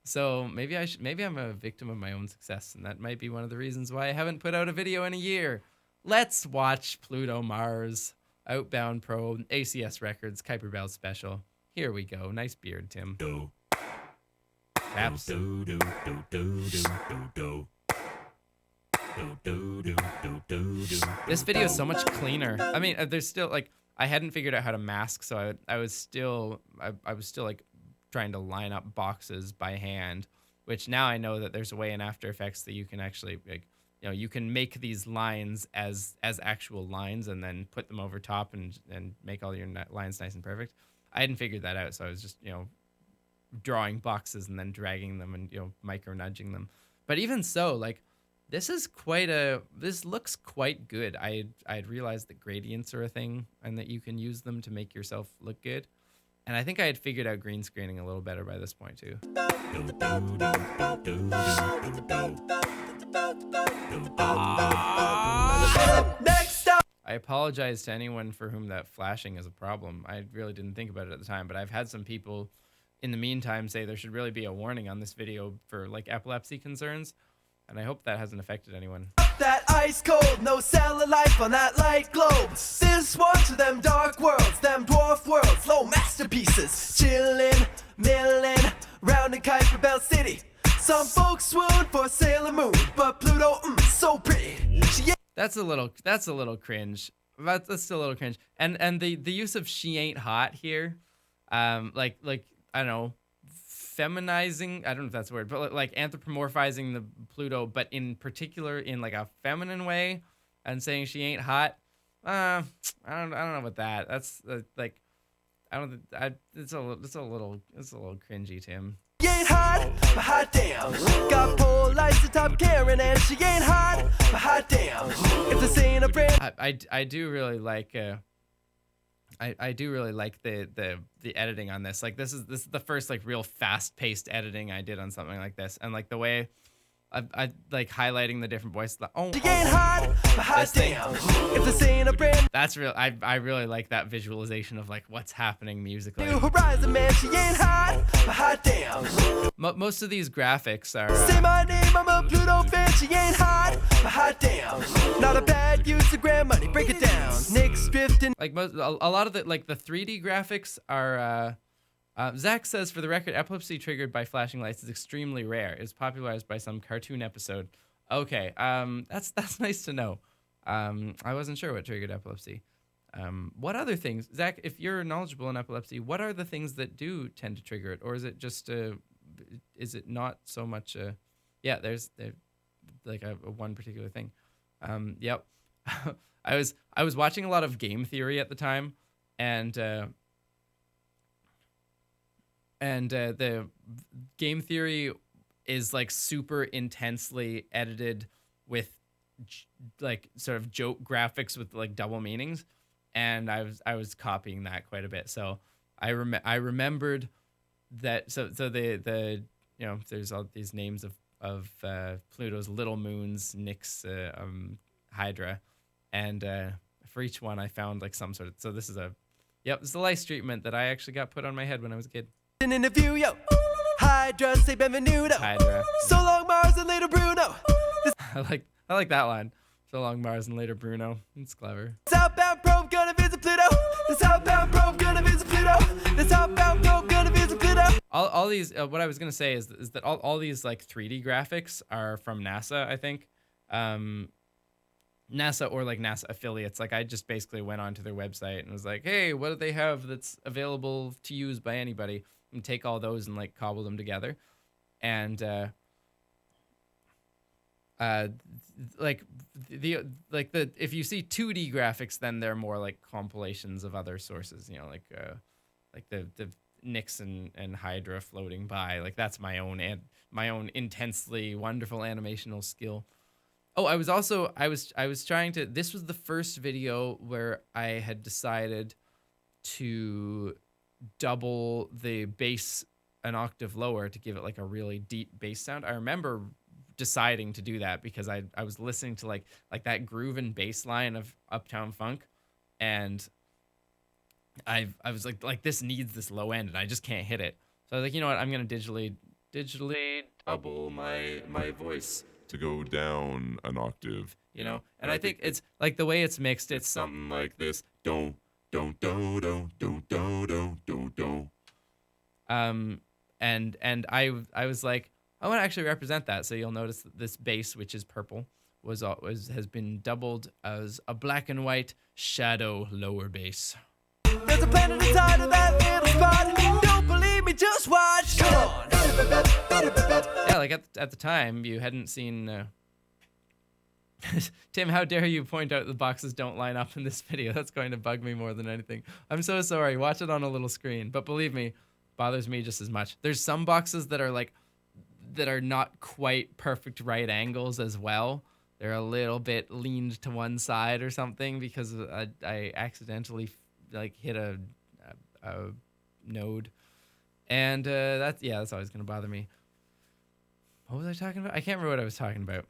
So maybe I'm a victim of my own success, and that might be one of the reasons why I haven't put out a video in a year. Let's watch Pluto Mars Outbound Pro ACS Records Kuiper Belt special. Here we go. Nice beard, Tim. Taps. This video is so much cleaner. I mean, there's still like I hadn't figured out how to mask, so I was still like trying to line up boxes by hand, which now I know that there's a way in After Effects that you can actually like, you know, you can make these lines as actual lines and then put them over top and make all your lines nice and perfect. I hadn't figured that out, so I was just, you know, drawing boxes and then dragging them and, you know, micro nudging them. But even so, like this looks quite good. I had realized that gradients are a thing and that you can use them to make yourself look good. And I think I had figured out green screening a little better by this point too. Next up. I apologize to anyone for whom that flashing is a problem. I really didn't think about it at the time, but I've had some people in the meantime say there should really be a warning on this video for like epilepsy concerns, and I hope that hasn't affected anyone. That ice cold, no cellar life on that light globe. This one to them dark worlds, them dwarf worlds, low masterpieces. Chillin', millin', round in Kuiper Belt City. Some folks swoon for Sailor Moon, but Pluto, so pretty. That's a little cringe. That's still a little cringe. And the use of "she ain't hot" here, like I don't know, feminizing, I don't know if that's a word, but like anthropomorphizing the Pluto, but in particular in like a feminine way, and saying she ain't hot. I don't know about that. That's like it's a little cringy, Tim. She ain't hot, but hot damn. Got pole lights to top Karen, and she ain't hot, but hot damn. If this ain't a brand, I do really like I do really like the editing on this. Like this is the first like real fast paced editing I did on something like this, and like the way I like highlighting the different voices. Oh, she ain't hot, but hot damn. If this ain't a brand that's real. I really like that visualization of like what's happening musically. new horizon, man, she ain't hot, but hot damn. Most of these graphics are Say my name, I'm a Pluto fan. She ain't hot, but hot damn. Not a bad use of grand money. Break it down. Nick's drifting. like a lot of the like the 3D graphics are. Zach says, for the record, epilepsy triggered by flashing lights is extremely rare. It's popularized by some cartoon episode. Okay, that's nice to know. I wasn't sure what triggered epilepsy. What other things, Zach? If you're knowledgeable in epilepsy, what are the things that do tend to trigger it, or is it just is it not so much? Yeah, there's like a one particular thing. Yep. I was watching a lot of Game Theory at the time, and the Game Theory is like super intensely edited with like sort of joke graphics with like double meanings, and I was copying that quite a bit. So I remembered that. So the you know, there's all these names of Pluto's little moons, Nyx, Hydra, and for each one I found like some sort of. So this is it's the lice treatment that I actually got put on my head when I was a kid. An interview, yo. Hydra, say benvenuto. Hydra. So long, Mars, and later, Bruno. I like that line. So long, Mars, and later, Bruno. It's clever. This outbound probe gonna visit Pluto. This outbound probe gonna visit Pluto. This outbound probe gonna visit Pluto. All these, what I was gonna say is that all these like 3D graphics are from NASA, I think. NASA or like NASA affiliates. Like I just basically went onto their website and was like, hey, what do they have that's available to use by anybody? And take all those and like cobble them together. And like the if you see 2D graphics, then they're more like compilations of other sources, you know, like the Nyx and Hydra floating by. Like that's my own intensely wonderful animational skill. Oh, I was trying to, this was the first video where I had decided to double the base an octave lower to give it like a really deep bass sound. I remember deciding to do that because I was listening to like that groove and bass line of Uptown Funk, and I was like this needs this low end and I just can't hit it. So I was like, you know what, I'm gonna digitally double my voice to go down an octave, you know. And I think it's like the way it's mixed, it's something like this. Don't. And I was like, I want to actually represent that. So you'll notice that this bass, which is purple, has been doubled as a black and white shadow lower bass. There's a planet inside of that little spot. Don't believe me, just watch. Come on. Yeah, like at the time, you hadn't seen. Tim, how dare you point out the boxes don't line up in this video? That's going to bug me more than anything. I'm so sorry. Watch it on a little screen. But believe me, bothers me just as much. There's some boxes that are not quite perfect right angles as well. They're a little bit leaned to one side or something because I accidentally like hit a node, and that's always gonna bother me. What was I talking about? I can't remember what I was talking about.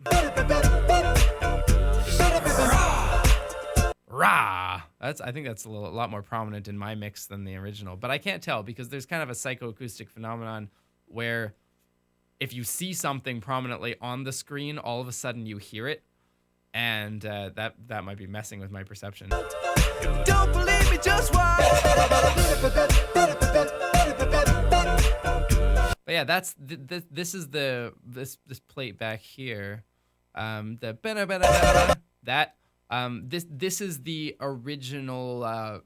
Rah! I think that's a lot more prominent in my mix than the original, but I can't tell because there's kind of a psychoacoustic phenomenon where if you see something prominently on the screen, all of a sudden you hear it, and that might be messing with my perception. Don't believe me, just watch. But yeah, that's this is this plate back here, this is the original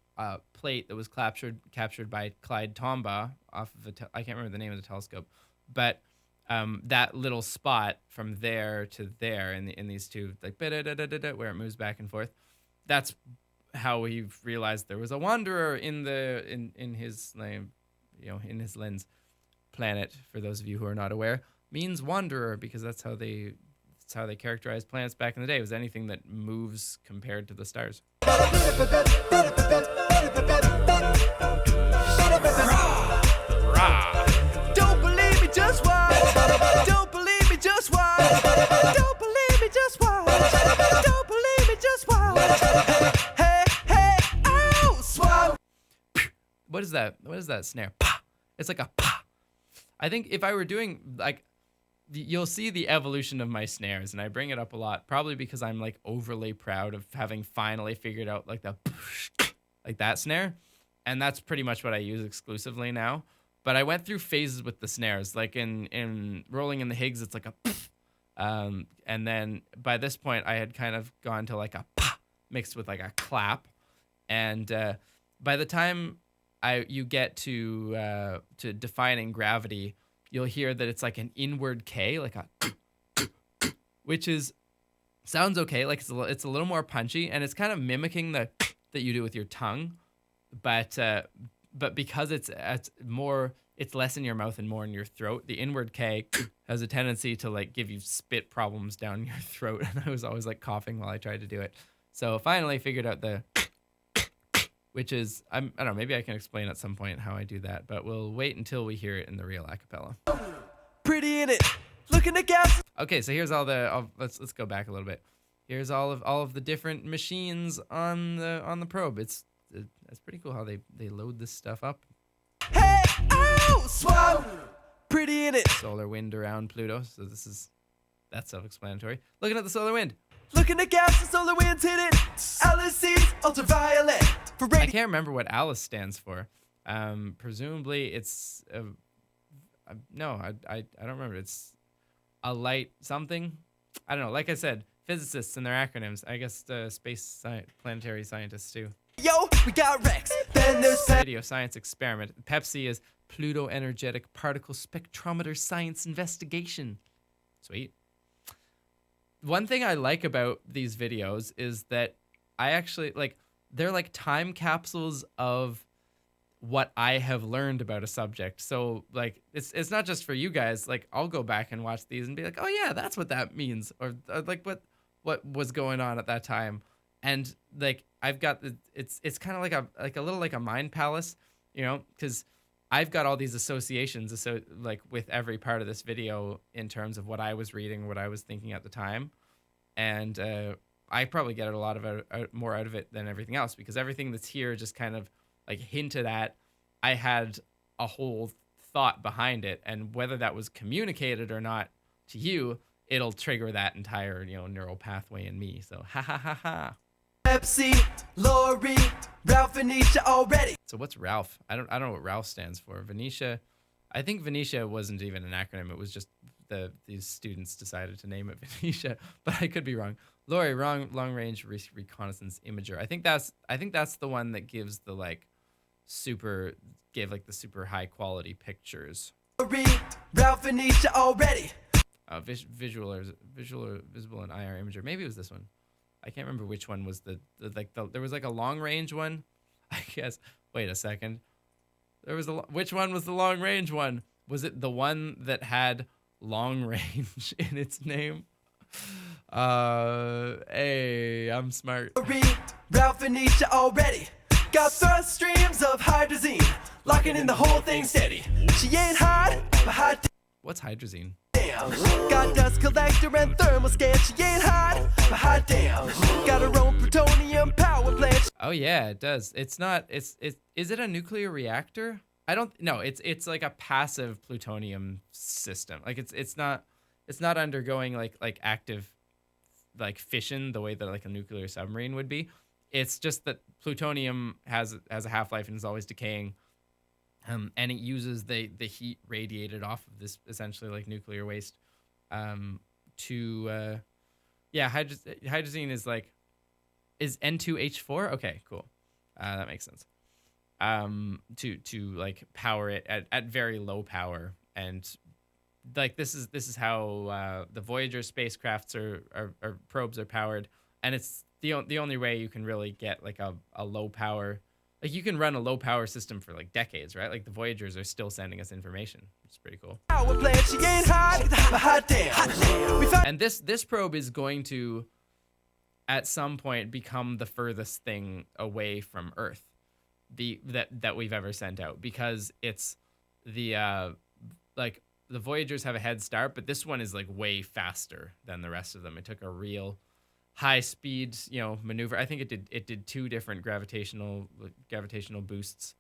plate that was captured by Clyde Tombaugh off of I can't remember the name of the telescope, but that little spot from there to there in these two, like where it moves back and forth, that's how we realized there was a wanderer in his name, in his lens. Planet, for those of you who are not aware, means wanderer because that's how they characterized planets back in the day. It was anything that moves compared to the stars. Don't believe me, just watch. Don't believe me, just watch. Don't believe me, just watch. Don't believe me, just watch. Hey, oh, swap. What is that? What is that snare? It's like a pa. I think if I were doing you'll see the evolution of my snares, and I bring it up a lot, probably because I'm like overly proud of having finally figured out like that snare, and that's pretty much what I use exclusively now. But I went through phases with the snares, like in Rolling in the Higgs, it's like a and then by this point I had kind of gone to like a mixed with like a clap, and by the time you get to defining gravity, you'll hear that it's like an inward K, like a, which sounds okay, like it's a little more punchy, and it's kind of mimicking that you do with your tongue, but because it's less in your mouth and more in your throat. The inward K has a tendency to like give you spit problems down your throat, and I was always like coughing while I tried to do it. So finally figured out which is, I don't know, maybe I can explain at some point how I do that, but we'll wait until we hear it in the real acapella. Pretty in it. Looking at gas. Okay, so here's let's go back a little bit. Here's all of the different machines on the probe. It's pretty cool how they load this stuff up. Hey, oh, swap. Pretty in it. Solar wind around Pluto. So that's self-explanatory. Looking at the solar wind. Looking at gas, the solar winds hit it. LSC's ultraviolet. I can't remember what Alice stands for. Presumably it's no, I don't remember. It's a light something. I don't know. Like I said, physicists and their acronyms. I guess planetary scientists too. Yo, we got Rex. Then there's Video science experiment. PEPSI is Pluto Energetic Particle Spectrometer Science Investigation. Sweet. One thing I like about these videos is that I actually they're like time capsules of what I have learned about a subject. So like it's not just for you guys. Like I'll go back and watch these and be like, oh yeah, that's what that means, or like what was going on at that time. And like I've got it's kind of like a little like a mind palace, because I've got all these associations, so like with every part of this video in terms of what I was reading, what I was thinking at the time, and I probably get a lot of more out of it than everything else, because everything that's here just kind of like hinted at. I had a whole thought behind it, and whether that was communicated or not to you, it'll trigger that entire neural pathway in me. So ha ha ha ha. Pepsi, Lori, Ralph, Venetia already. So what's Ralph? I don't know what Ralph stands for. Venetia, I think Venetia wasn't even an acronym. It was just these students decided to name it Venetia, but I could be wrong. Lori, long range reconnaissance imager. I think that's the one that gives the super high quality pictures. Lori, Ralph, Venetia already. Visible and IR imager. Maybe it was this one. I can't remember which one was there was a long range one. I guess. Wait a second. Which one was the long range one? Was it the one that had long range in its name? Hey, I'm smart. Ralph, Venetia already. Got thrust streams of hydrazine, locking in the whole thing steady. She ain't hot, but hot. What's hydrazine? Damn. Got dust collector and thermal scan. She ain't hot, but hot damn. Got her own plutonium power plant. Oh yeah, it does. It's not. Is it a nuclear reactor? I don't. No, it's like a passive plutonium system. Like it's not undergoing like active fission the way that like a nuclear submarine would be. It's just that plutonium has a half-life and is always decaying. And it uses the heat radiated off of this essentially like nuclear waste hydrazine is N2H4. Okay, cool. That makes sense. To like power it at very low power, and like this is how the Voyager spacecrafts or probes are powered, and it's the only way you can really get like a low power. Like you can run a low power system for like decades, right? Like the Voyagers are still sending us information, which is pretty cool. Power plant. She ain't hot, but hot damn. And this probe is going to, at some point, become the furthest thing away from Earth, that we've ever sent out, because it's the Voyagers have a head start, but this one is like way faster than the rest of them. It took a real high speed, maneuver. I think it did 2 different gravitational boosts,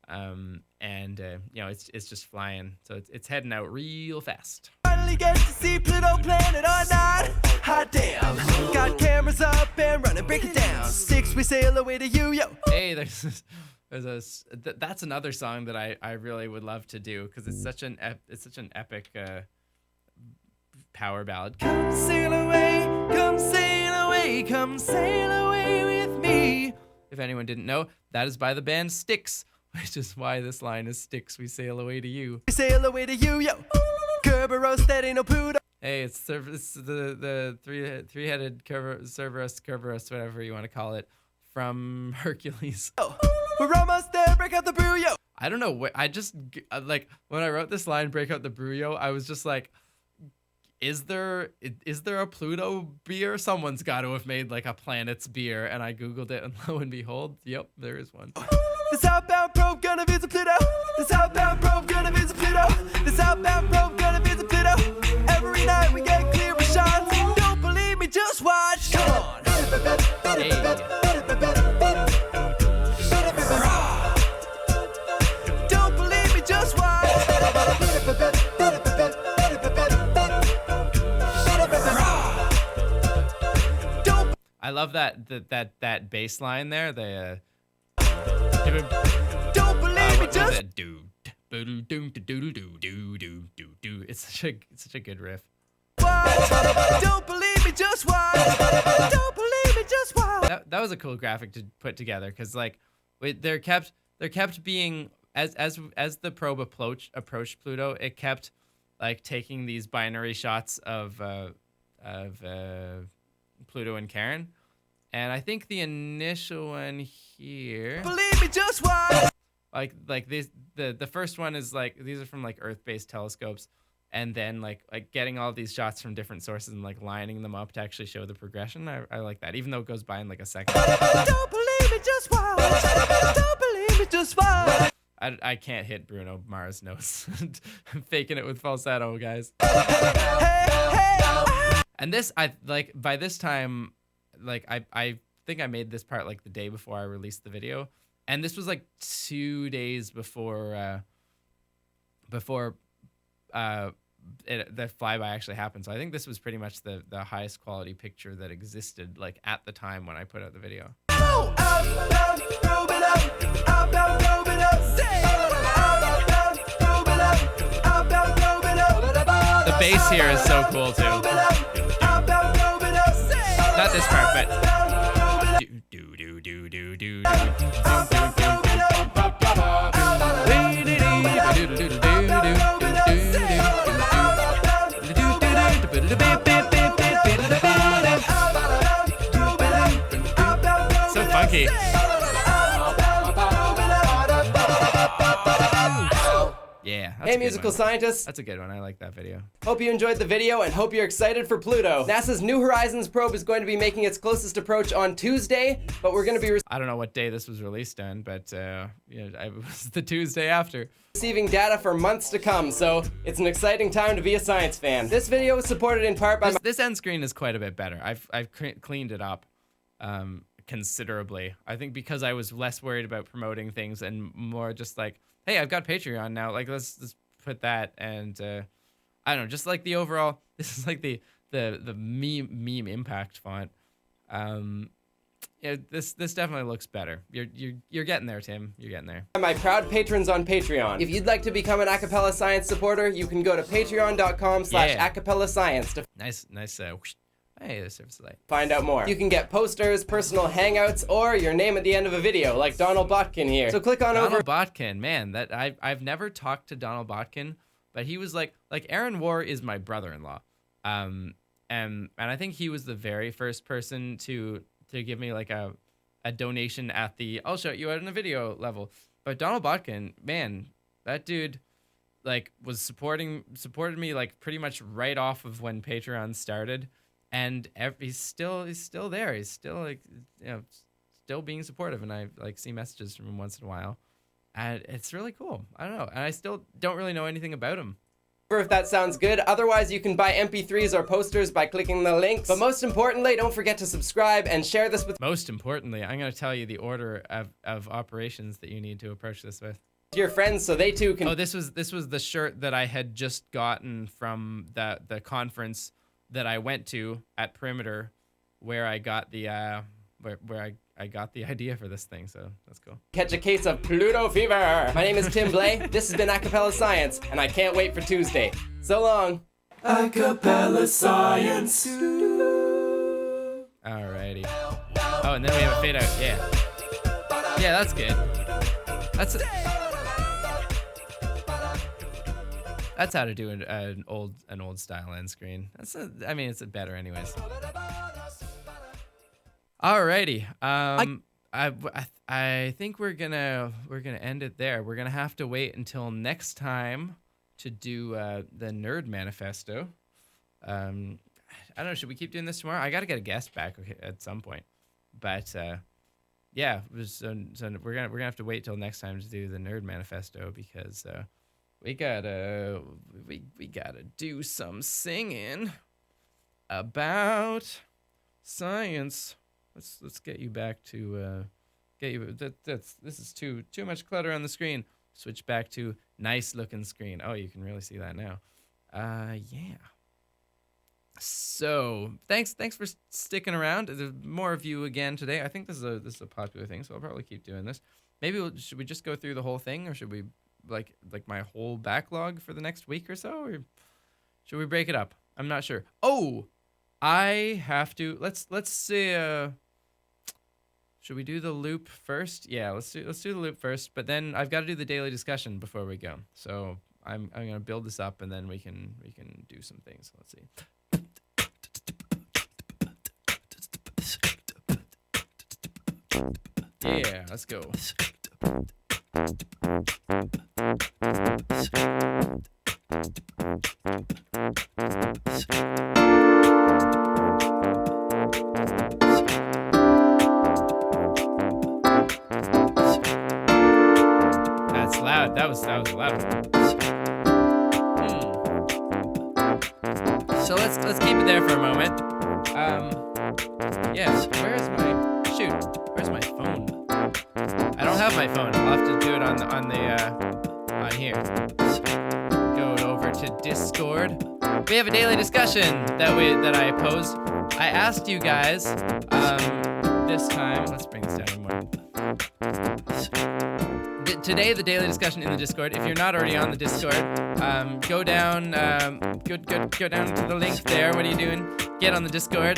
it's just flying. So it's heading out real fast. Finally get to see Pluto planet or not. Hot damn. Got cameras up and running, break it down. 6 we sail away to you, yo. Hey, that's another song that I really would love to do, because it's such an epic power ballad. Come sail away, come sail away, come sail away with me. If anyone didn't know, that is by the band Styx, which is why this line is Styx, we sail away to you. We sail away to you, yo. Kerberos, that ain't no Pluto. Hey, it's the three-headed Kerberos, whatever you want to call it, from Hercules. We're almost there, break out the brew, yo. I don't know what, I just, like, when I wrote this line, break out the brew, yo, I was just like, is there a Pluto beer? Someone's got to have made like a planet's beer, and I googled it, and lo and behold, yep, there is one. The southbound probe gonna visit Pluto. The southbound probe gonna visit Pluto. The southbound probe gonna visit Pluto. Every night we get clear shots. Don't believe me, just watch. Come on. Hey. Don't believe me, just watch. I love that bass line there. Don't believe me, just. It's such a good riff. watch. Don't believe me, just watch. Don't believe me, just watch. That was a cool graphic to put together, because like they're kept being as the probe approached Pluto, it kept like taking these binary shots of Pluto and Charon. And I think the initial one here, Believe me, just watch. like these, the first one is like, these are from like Earth-based telescopes, and then like getting all these shots from different sources and like lining them up to actually show the progression. I like that, even though it goes by in like a second. Don't believe me, just watch. Don't believe me, just watch. I can't hit Bruno Mars notes. I'm faking it with falsetto, guys. And this, by this time, I think I made this part like the day before I released the video, and this was like 2 days before the flyby actually happened. So I think this was pretty much the highest quality picture that existed like at the time when I put out the video. The bass here is so cool too. Not this part, but do do do do do do. So funky. Yeah. Hey, musical scientists. That's a good one. I like that video. Hope you enjoyed the video and hope you're excited for Pluto. NASA's New Horizons probe is going to be making its closest approach on Tuesday, but we're going to be I don't know what day this was released on, but it was the Tuesday after. Receiving data for months to come, so it's an exciting time to be a science fan. This video was supported in part by this end screen is quite a bit better. I've cleaned it up considerably. I think because I was less worried about promoting things and more just like, hey, I've got Patreon now. Like, let's put that, and I don't know, just like the overall. This is like the meme impact font. Yeah, this definitely looks better. You're getting there, Tim. You're getting there. my proud patrons on Patreon. If you'd like to become an Acapella Science supporter, you can go to patreon.com/acapellascience to Nice. Hey, the surface light. find out more. You can get posters, personal hangouts, or your name at the end of a video, like Donald Botkin here. So click on over. Donald Botkin, man, that I've never talked to Donald Botkin, but he was like Aaron War is my brother-in-law, and I think he was the very first person to give me like a donation at the I'll show you out in a video level. But Donald Botkin, man, that dude like was supported me like pretty much right off of when Patreon started. And he's still there. He's still like, still being supportive. And I like see messages from him once in a while, and it's really cool. I don't know. And I still don't really know anything about him. If that sounds good. Otherwise, you can buy MP3s or posters by clicking the links. But most importantly, don't forget to subscribe and share this with Most importantly, I'm going to tell you the order of operations that you need to approach this with. your friends so they too can. Oh, this was the shirt that I had just gotten from the conference that I went to at Perimeter, where I got the where I got the idea for this thing. So that's cool. Catch a case of Pluto fever. My name is Tim Blay. This has been Acapella Science, and I can't wait for Tuesday. So long. Acapella Science. Alrighty. Oh, and then we have a fade out. Yeah. Yeah, that's good. That's how to do an old style end screen. I mean, it's better anyways. Alrighty. I think we're gonna end it there. We're gonna have to wait until next time to do the Nerd Manifesto. I don't know. Should we keep doing this tomorrow? I gotta get a guest back at some point. But yeah. So we're gonna have to wait till next time to do the Nerd Manifesto because we gotta do some singing about science. Let's get you back to this is too much clutter on the screen. Switch back to nice looking screen. Oh, you can really see that now. Yeah. So thanks for sticking around. There's more of you again today. I think this is a popular thing, so I'll probably keep doing this. Maybe should we just go through the whole thing, or should we like my whole backlog for the next week or so, or should we break it up? I'm not sure. Oh, I have to. Let's see. Should we do the loop first? Yeah, let's do the loop first. But then I've got to do the daily discussion before we go. So I'm gonna build this up, and then we can do some things. Let's see. Yeah, let's go. That's loud. God, that was loud. So let's keep it there for a moment. Yeah, where's my phone? I don't have my phone. I'll have to do it on here. Go over to Discord. We have a daily discussion that I posed. I asked you guys this time. Let's bring this down more. Today, the daily discussion in the Discord. If you're not already on the Discord, go down. Go down to the link there. What are you doing? Get on the Discord.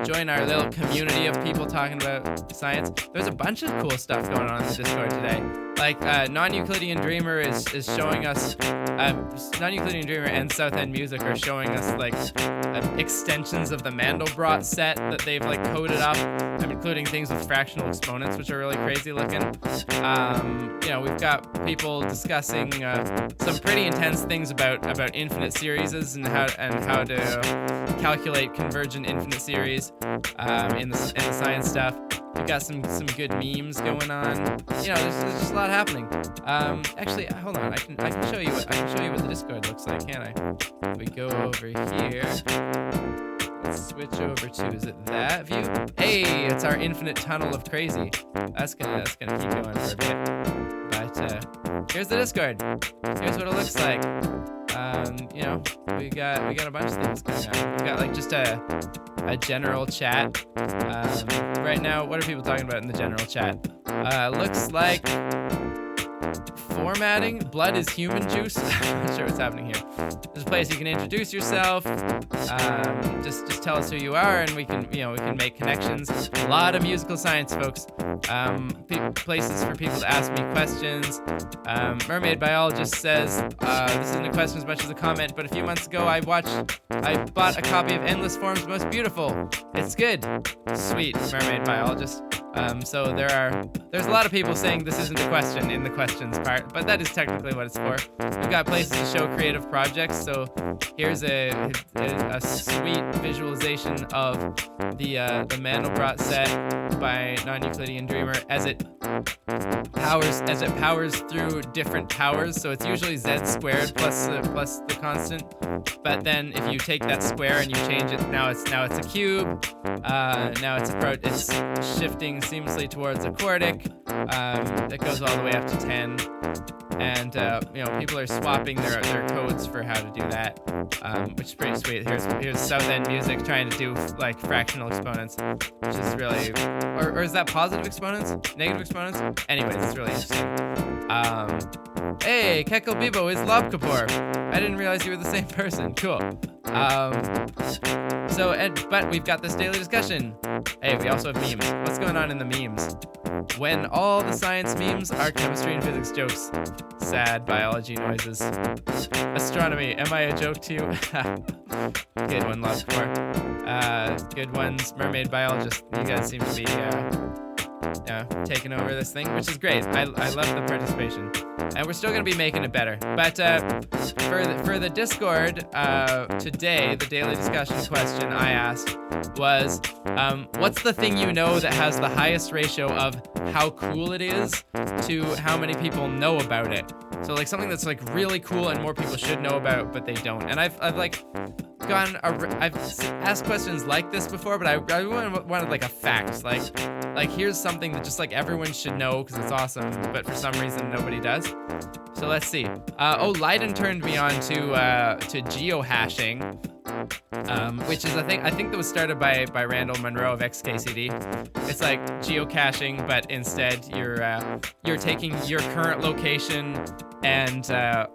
Join our little community of people talking about science. There's a bunch of cool stuff going on in the Discord today. Like Non-Euclidean Dreamer is showing us. Non-Euclidean Dreamer and South End Music are showing us like extensions of the Mandelbrot set that they've like coded up. I'm including things with fractional exponents, which are really crazy looking. We've got people discussing some pretty intense things about infinite series and how to calculate convergent infinite series in the science stuff. We've got some good memes going on. There's just a lot happening. Actually, hold on. I can show you what the Discord looks like, can't I? If we go over here. Let's switch over to, is it that view? Hey, it's our infinite tunnel of crazy. That's gonna keep going for a bit. But here's the Discord. Here's what it looks like. We got a bunch of things going on. We've got like just a general chat. Right now, what are people talking about in the general chat? Looks like formatting. Blood is human juice. I'm not sure what's happening here. There's a place you can introduce yourself. Just tell us who you are, and we can make connections. A lot of musical science, folks. Places for people to ask me questions. Mermaid Biologist says this isn't a question as much as a comment, but a few months ago I bought a copy of Endless Form's Most Beautiful. It's good. Sweet, Mermaid Biologist. So there's a lot of people saying this isn't a question in the questions part, but that is technically what it's for. We've got places to show creative projects, so here's a sweet visualization of the Mandelbrot set by Non-Euclidean Dreamer as it powers through different powers. So it's usually z squared plus the constant, but then if you take that square and you change it, now it's a cube. Now it's shifting seamlessly towards a quartic that goes all the way up to 10. And people are swapping their codes for how to do that, which is pretty sweet. Here's South End Music trying to do like fractional exponents, which is really, or is that positive exponents, negative exponents? Anyways, it's really interesting. Hey, Kekel Bibo is Lob Kapoor. I didn't realize you were the same person. Cool. But we've got this daily discussion. Hey, we also have memes. What's going on in the memes? When all the science memes are chemistry and physics jokes. Sad biology noises. Astronomy, am I a joke to you? Good one, Lob Kapoor. Good ones, Mermaid Biologist. You guys seem to be taking over this thing, which is great. I love the participation. And we're still going to be making it better. But for the Discord, today, the daily discussion question I asked was, what's the thing you know that has the highest ratio of how cool it is to how many people know about it? So like something that's like really cool and more people should know about, but they don't. And I've asked questions like this before, but I wanted like a fact. Like here's something that just like everyone should know because it's awesome, but for some reason nobody does. So let's see. Leiden turned me on to geohashing, which is I think that was started by Randall Munro of XKCD. It's like geocaching, but instead you're taking your current location and the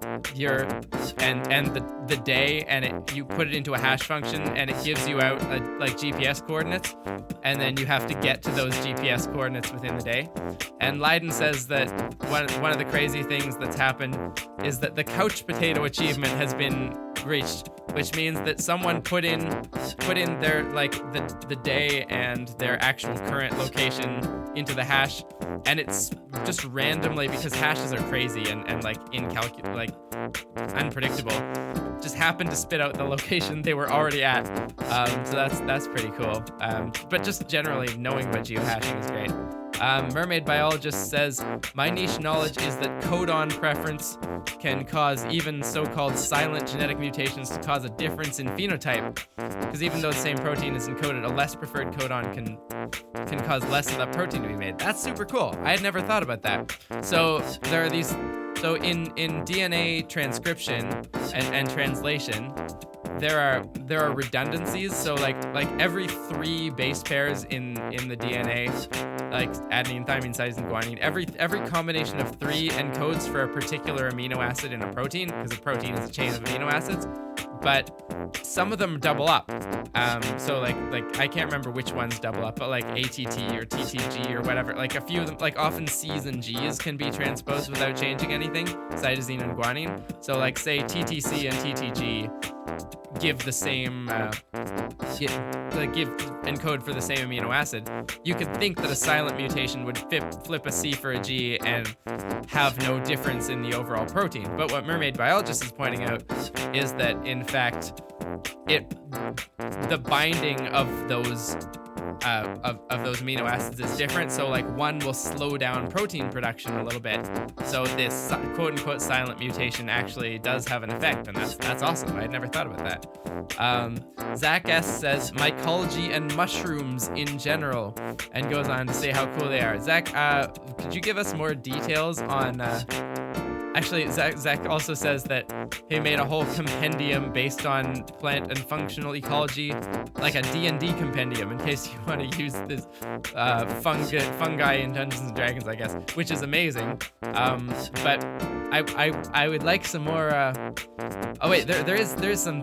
day, and you put it into a hash function, and it gives you out like GPS coordinates, and then you have to get to those GPS coordinates within the day. And Leiden says that one of the crazy things that's happened is that the couch potato achievement has been reached, which means that someone put in their like the day and their actual current location into the hash, and it's just randomly, because hashes are crazy and like unpredictable, just happened to spit out the location they were already at. So that's pretty cool. But just generally knowing about geohashing is great. Mermaid Biologist says, my niche knowledge is that codon preference can cause even so-called silent genetic mutations to cause a difference in phenotype. Because even though the same protein is encoded, a less preferred codon can cause less of that protein to be made. That's super cool. I had never thought about that. So there are these, so in DNA transcription and translation, there are redundancies. So like every 3 base pairs in the DNA, like adenine, thymine, cytosine, guanine, every combination of 3 encodes for a particular amino acid in a protein, because a protein is a chain of amino acids. But some of them double up. So like I can't remember which ones double up, but like ATT or TTG or whatever, like a few of them, like often C's and G's can be transposed without changing anything, cytosine and guanine. So like say TTC and TTG give the same, encode for the same amino acid. You could think that a silent mutation would flip a C for a G and have no difference in the overall protein. But what Mermaid Biologist is pointing out is that in fact, the binding of those amino acids is different. So like one will slow down protein production a little bit. So this quote unquote silent mutation actually does have an effect, and that's awesome. I had never thought about that. Zach S says mycology and mushrooms in general, and goes on to say how cool they are. Zach, could you give us more details on? Actually, Zach also says that he made a whole compendium based on plant and functional ecology, like a D&D compendium, in case you want to use this fungi in Dungeons and Dragons, I guess, which is amazing. But I would like some more. Oh wait, there's some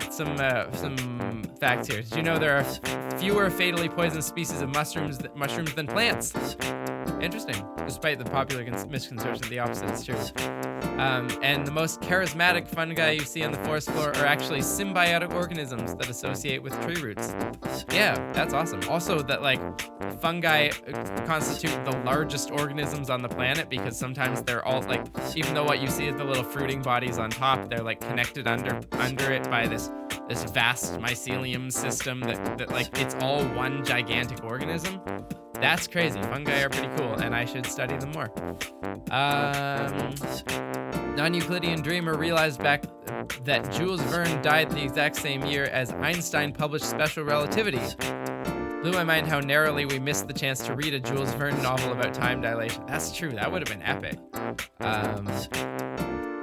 facts here. Did you know there are fewer fatally poisonous species of mushrooms than plants? Interesting. Despite the popular misconception, the opposite is true. And the most charismatic fungi you see on the forest floor are actually symbiotic organisms that associate with tree roots. Yeah, that's awesome. Also, that like fungi constitute the largest organisms on the planet, because sometimes they're all like, even though what you see is the little fruiting bodies on top, they're like connected under it by this vast mycelium system that like it's all one gigantic organism. That's crazy. Fungi are pretty cool, and I should study them more. Non-Euclidean dreamer realized back that Jules Verne died the exact same year as Einstein published Special Relativity. Blew my mind how narrowly we missed the chance to read a Jules Verne novel about time dilation. That's true. That would have been epic.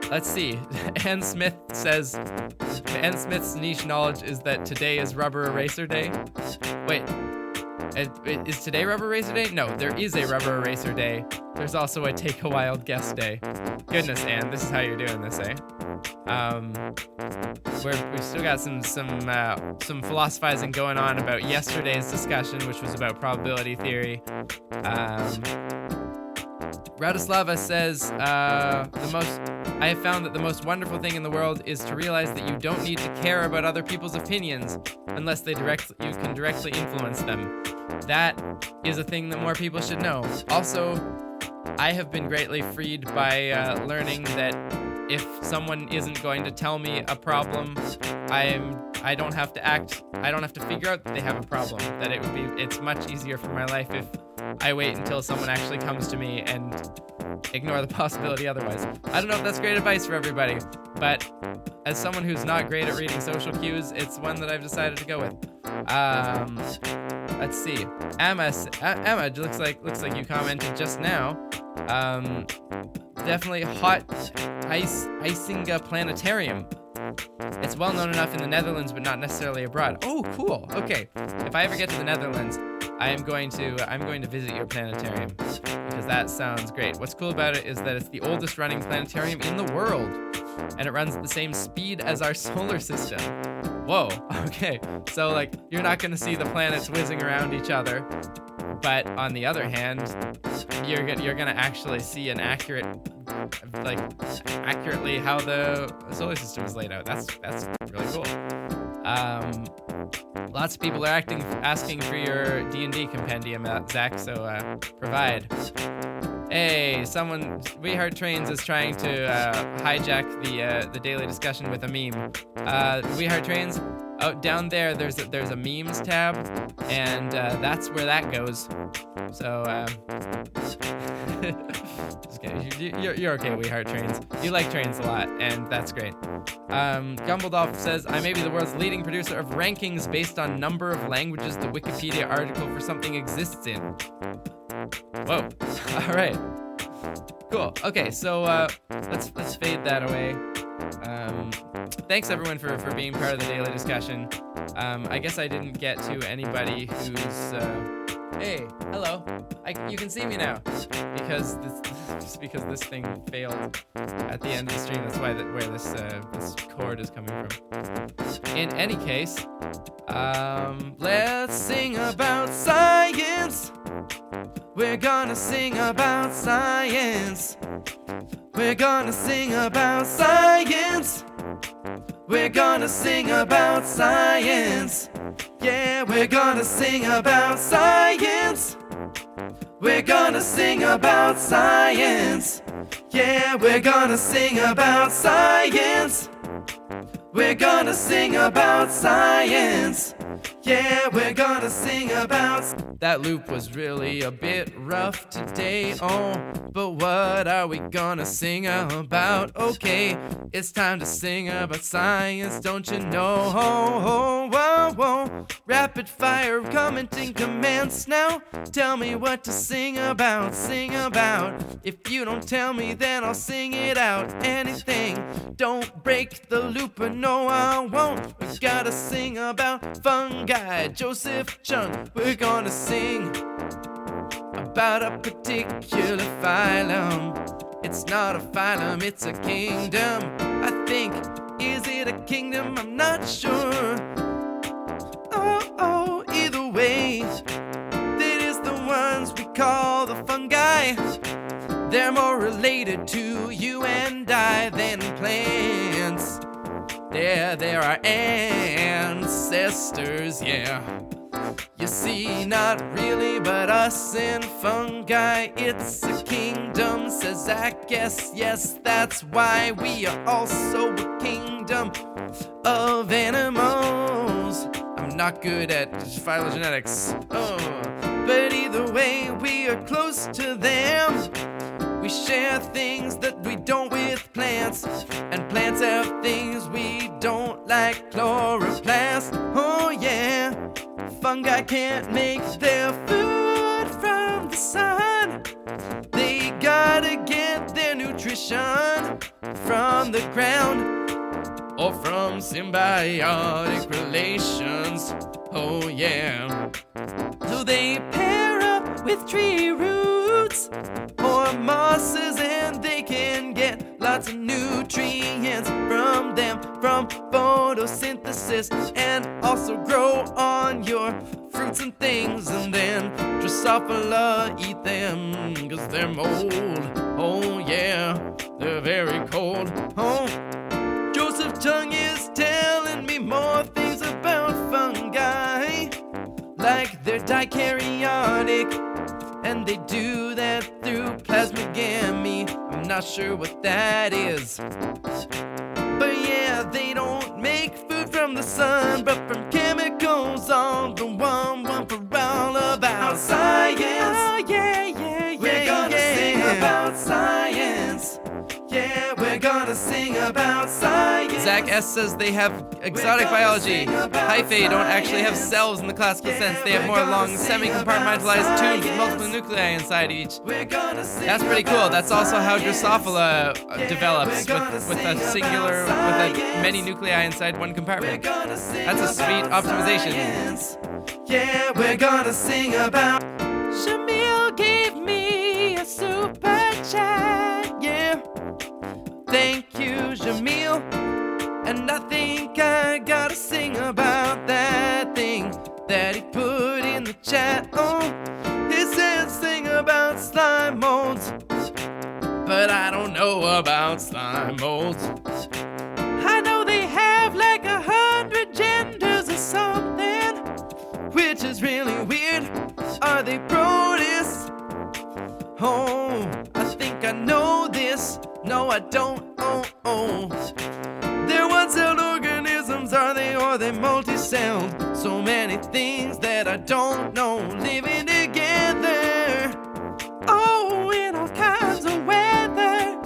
Let's see. Ann Smith says, Ann Smith's niche knowledge is that today is Rubber Eraser Day. Wait. Is today Rubber Eraser Day? No, there is a Rubber Eraser Day. There's also a Take a Wild Guess Day. Goodness, Anne, this is how you're doing this, eh? We've still got some philosophizing going on about yesterday's discussion, which was about probability theory. Radislava says, I have found that the most wonderful thing in the world is to realize that you don't need to care about other people's opinions unless you can directly influence them. That is a thing that more people should know. Also, I have been greatly freed by learning that if someone isn't going to tell me a problem, I don't have to figure out that they have a problem. That it's much easier for my life if I wait until someone actually comes to me and ignore the possibility otherwise. I don't know if that's great advice for everybody, but as someone who's not great at reading social cues, it's one that I've decided to go with. Let's see. Emma, looks like you commented just now. Definitely hot Isinga Planetarium. It's well known enough in the Netherlands, but not necessarily abroad. Oh, cool. Okay. If I ever get to the Netherlands, I'm going to visit your planetarium, because that sounds great. What's cool about it is that it's the oldest running planetarium in the world, and it runs at the same speed as our solar system. Whoa. Okay. So like, you're not going to see the planets whizzing around each other, but on the other hand, you're gonna actually see an accurately how the solar system is laid out. That's really cool. Lots of people are asking for your D&D compendium, Zach, so provide. Hey, We Heart Trains is trying to hijack the daily discussion with a meme. We Heart Trains, Oh, down there, there's a memes tab, and that's where that goes. So, just kidding. You're okay, We Heart Trains. You like trains a lot, and that's great. Gumbledolf says, I may be the world's leading producer of rankings based on number of languages the Wikipedia article for something exists in. Whoa. All right. Cool. Okay, so let's fade that away. Thanks everyone for being part of the daily discussion. I guess I didn't get to anybody who's hey, hello. You can see me now because this thing failed at the end of the stream. That's why where this chord is coming from. In any case, let's sing about science. We're gonna sing about science. We're gonna sing about science. We're gonna sing about science. Yeah, we're gonna sing about science. We're gonna sing about science. Yeah, we're gonna sing about science. We're gonna sing about science. Yeah, we're gonna sing about... That loop was really a bit rough today, oh, but what are we gonna sing about? Okay, it's time to sing about science, don't you know? Oh, whoa, whoa. Rapid fire commenting commands now. Tell me what to sing about, sing about. If you don't tell me, then I'll sing it out. Anything, don't break the loop, no I won't. We gotta sing about fungi, Joseph Chung. We're gonna sing about a particular phylum. It's not a phylum, it's a kingdom. I think, is it a kingdom? I'm not sure. Oh, either way, that is the ones we call the fungi. They're more related to you and I than plants. They're our ancestors, yeah. You see, not really, but us and fungi, it's a kingdom, says Zach. Yes, that's why we are also a kingdom of animals. I'm not good at phylogenetics, but either way, we are close to them. We share things that we don't with plants, and plants have things we don't, like chloroplast. Oh yeah, fungi can't make their food from the sun. They gotta get their nutrition from the ground or from symbiotic relations. Oh yeah, so they pair up with tree roots or mosses, and they can get lots of nutrients from them, from photosynthesis, and also grow on your fruits and things. And then Drosophila eat them, cause they're mold. Oh yeah, they're very cold. Oh, Joseph Chung is telling me more things about fungi, like they're dikaryotic, and they do that through plasmogamy. I'm not sure what that is, but yeah, they don't make food from the sun, but from chemicals on the one for all about science. Oh, yeah, we're gonna sing about science. Yeah, we're gonna sing about science. Zach S says they have exotic biology. Hyphae don't actually have cells in the classical sense. They have more long, semi-compartmentalized tubes with multiple nuclei inside each. That's pretty cool. That's also how Drosophila develops, with a singular, with many nuclei inside one compartment. That's a sweet optimization. Yeah, we're gonna sing about... Shamil gave me a super chat, yeah. Thank you, Jamil. And I think I gotta sing about that thing that he put in the chat. Oh, he said sing about slime molds, but I don't know about slime molds. I know they have like 100 genders or something, which is really weird. Are they protists? Oh, I think I know this. No, I don't. Oh. They're one-celled organisms, are they? Or they multi sound. So many things that I don't know living together. Oh, in all kinds of weather.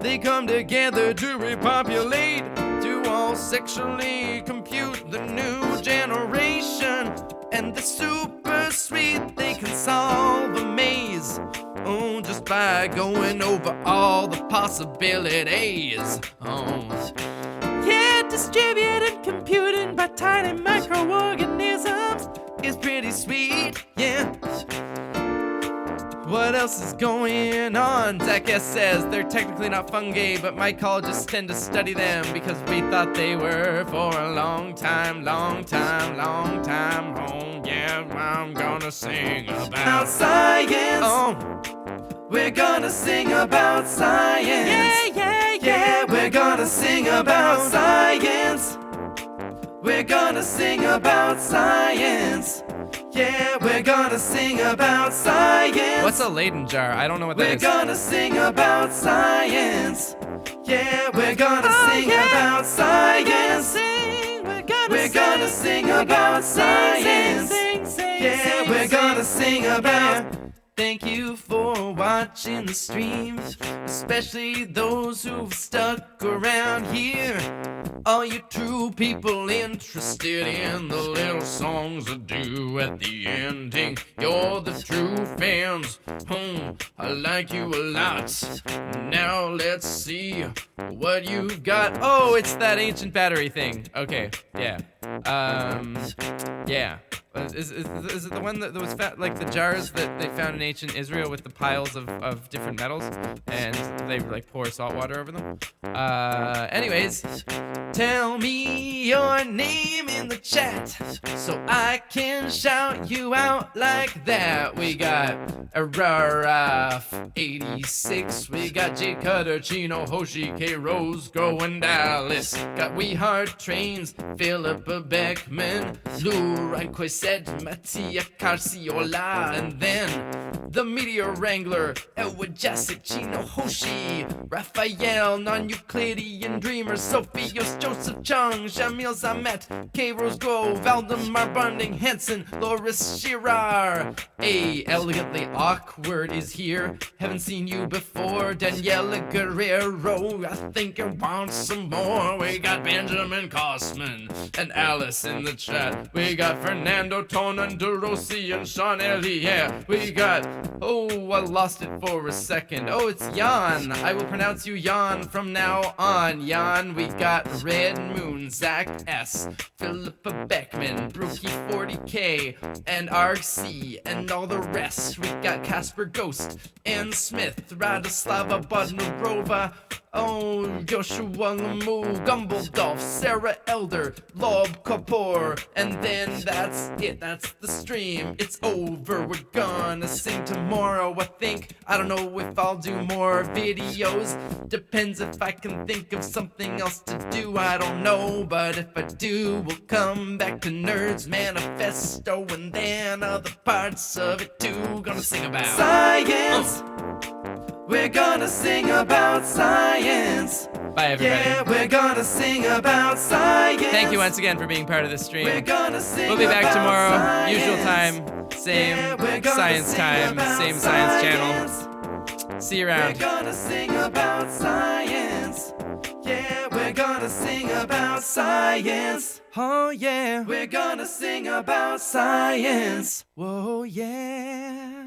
They come together to repopulate, to all sexually compute the new generation. And the super sweet, they can solve a maze. Oh, just by going over all the possibilities. Oh, yeah, distributed computing by tiny microorganisms is pretty sweet, yeah. What else is going on? Zach S. says they're technically not fungi, but mycologists tend to study them because we thought they were for a long time. Oh, yeah, I'm gonna sing about science. Oh, we're gonna sing about science. Yeah, we're gonna sing about science. We're gonna sing about science. Yeah, we're gonna sing about science. What's a Leyden jar? I don't know what that is. We're gonna sing about science. Yeah, we're gonna sing about science. We're gonna sing about science. Yeah, we're gonna sing about. Thank you for watching the streams, especially those who've stuck around here. All you true people interested in the little songs I do at the ending. You're the true fans. I like you a lot. Now let's see what you've got. Oh, it's that ancient battery thing. Okay, yeah. Yeah. Is it the one that was like the jars that they found in ancient Israel with the piles of different metals, and they like pour salt water over them? Anyways, tell me your name in the chat so I can shout you out like that. We got Aurora 86, we got J Cutter, Chino, Hoshi, K Rose, Go and Dallas. Got We Heart Trains, Philippa Beckman, Lou Reinquist, Mattia Carciola, and then the Meteor Wrangler, Elwood Jasic, Chino Hoshi, Raphael, Non-Euclidean Dreamer, Sophios, Joseph Chung, Jamil Zamet, K. Rose Grove, Valdemar Bunding, Henson, Loris Shirar. A Elegantly Awkward is here. Haven't seen you before. Daniela Guerrero, I think I want some more. We got Benjamin Kosman and Alice in the chat. We got Fernando Tonan, DeRossi, and Sean Ellie. Yeah, we got, oh, I lost it for a second. Oh, it's Jan. I will pronounce you Jan from now on. Jan, we got Red Moon, Zach S, Philippa Beckman, Brookie 40K, and RC, and all the rest. We got Casper Ghost, and Smith, Radislava Budnarova, oh, Joshua Lamu, Gumbledolf, Sarah Elder, Lob Kapoor, and then that's it. That's the stream. It's over. We're gonna sing tomorrow, I think. I don't know if I'll do more videos. Depends if I can think of something else to do. I don't know, but if I do, we'll come back to Nerds Manifesto, and then other parts of it too. Gonna sing about science. We're gonna sing about science. Bye, everybody. Yeah, we're gonna sing about science. Thank you once again for being part of this stream. We're gonna sing. We'll be back tomorrow, science. Usual time, same science time, same science channel. See you around. We're gonna sing about science. Yeah, we're gonna sing about science. Oh yeah, we're gonna sing about science. Whoa yeah.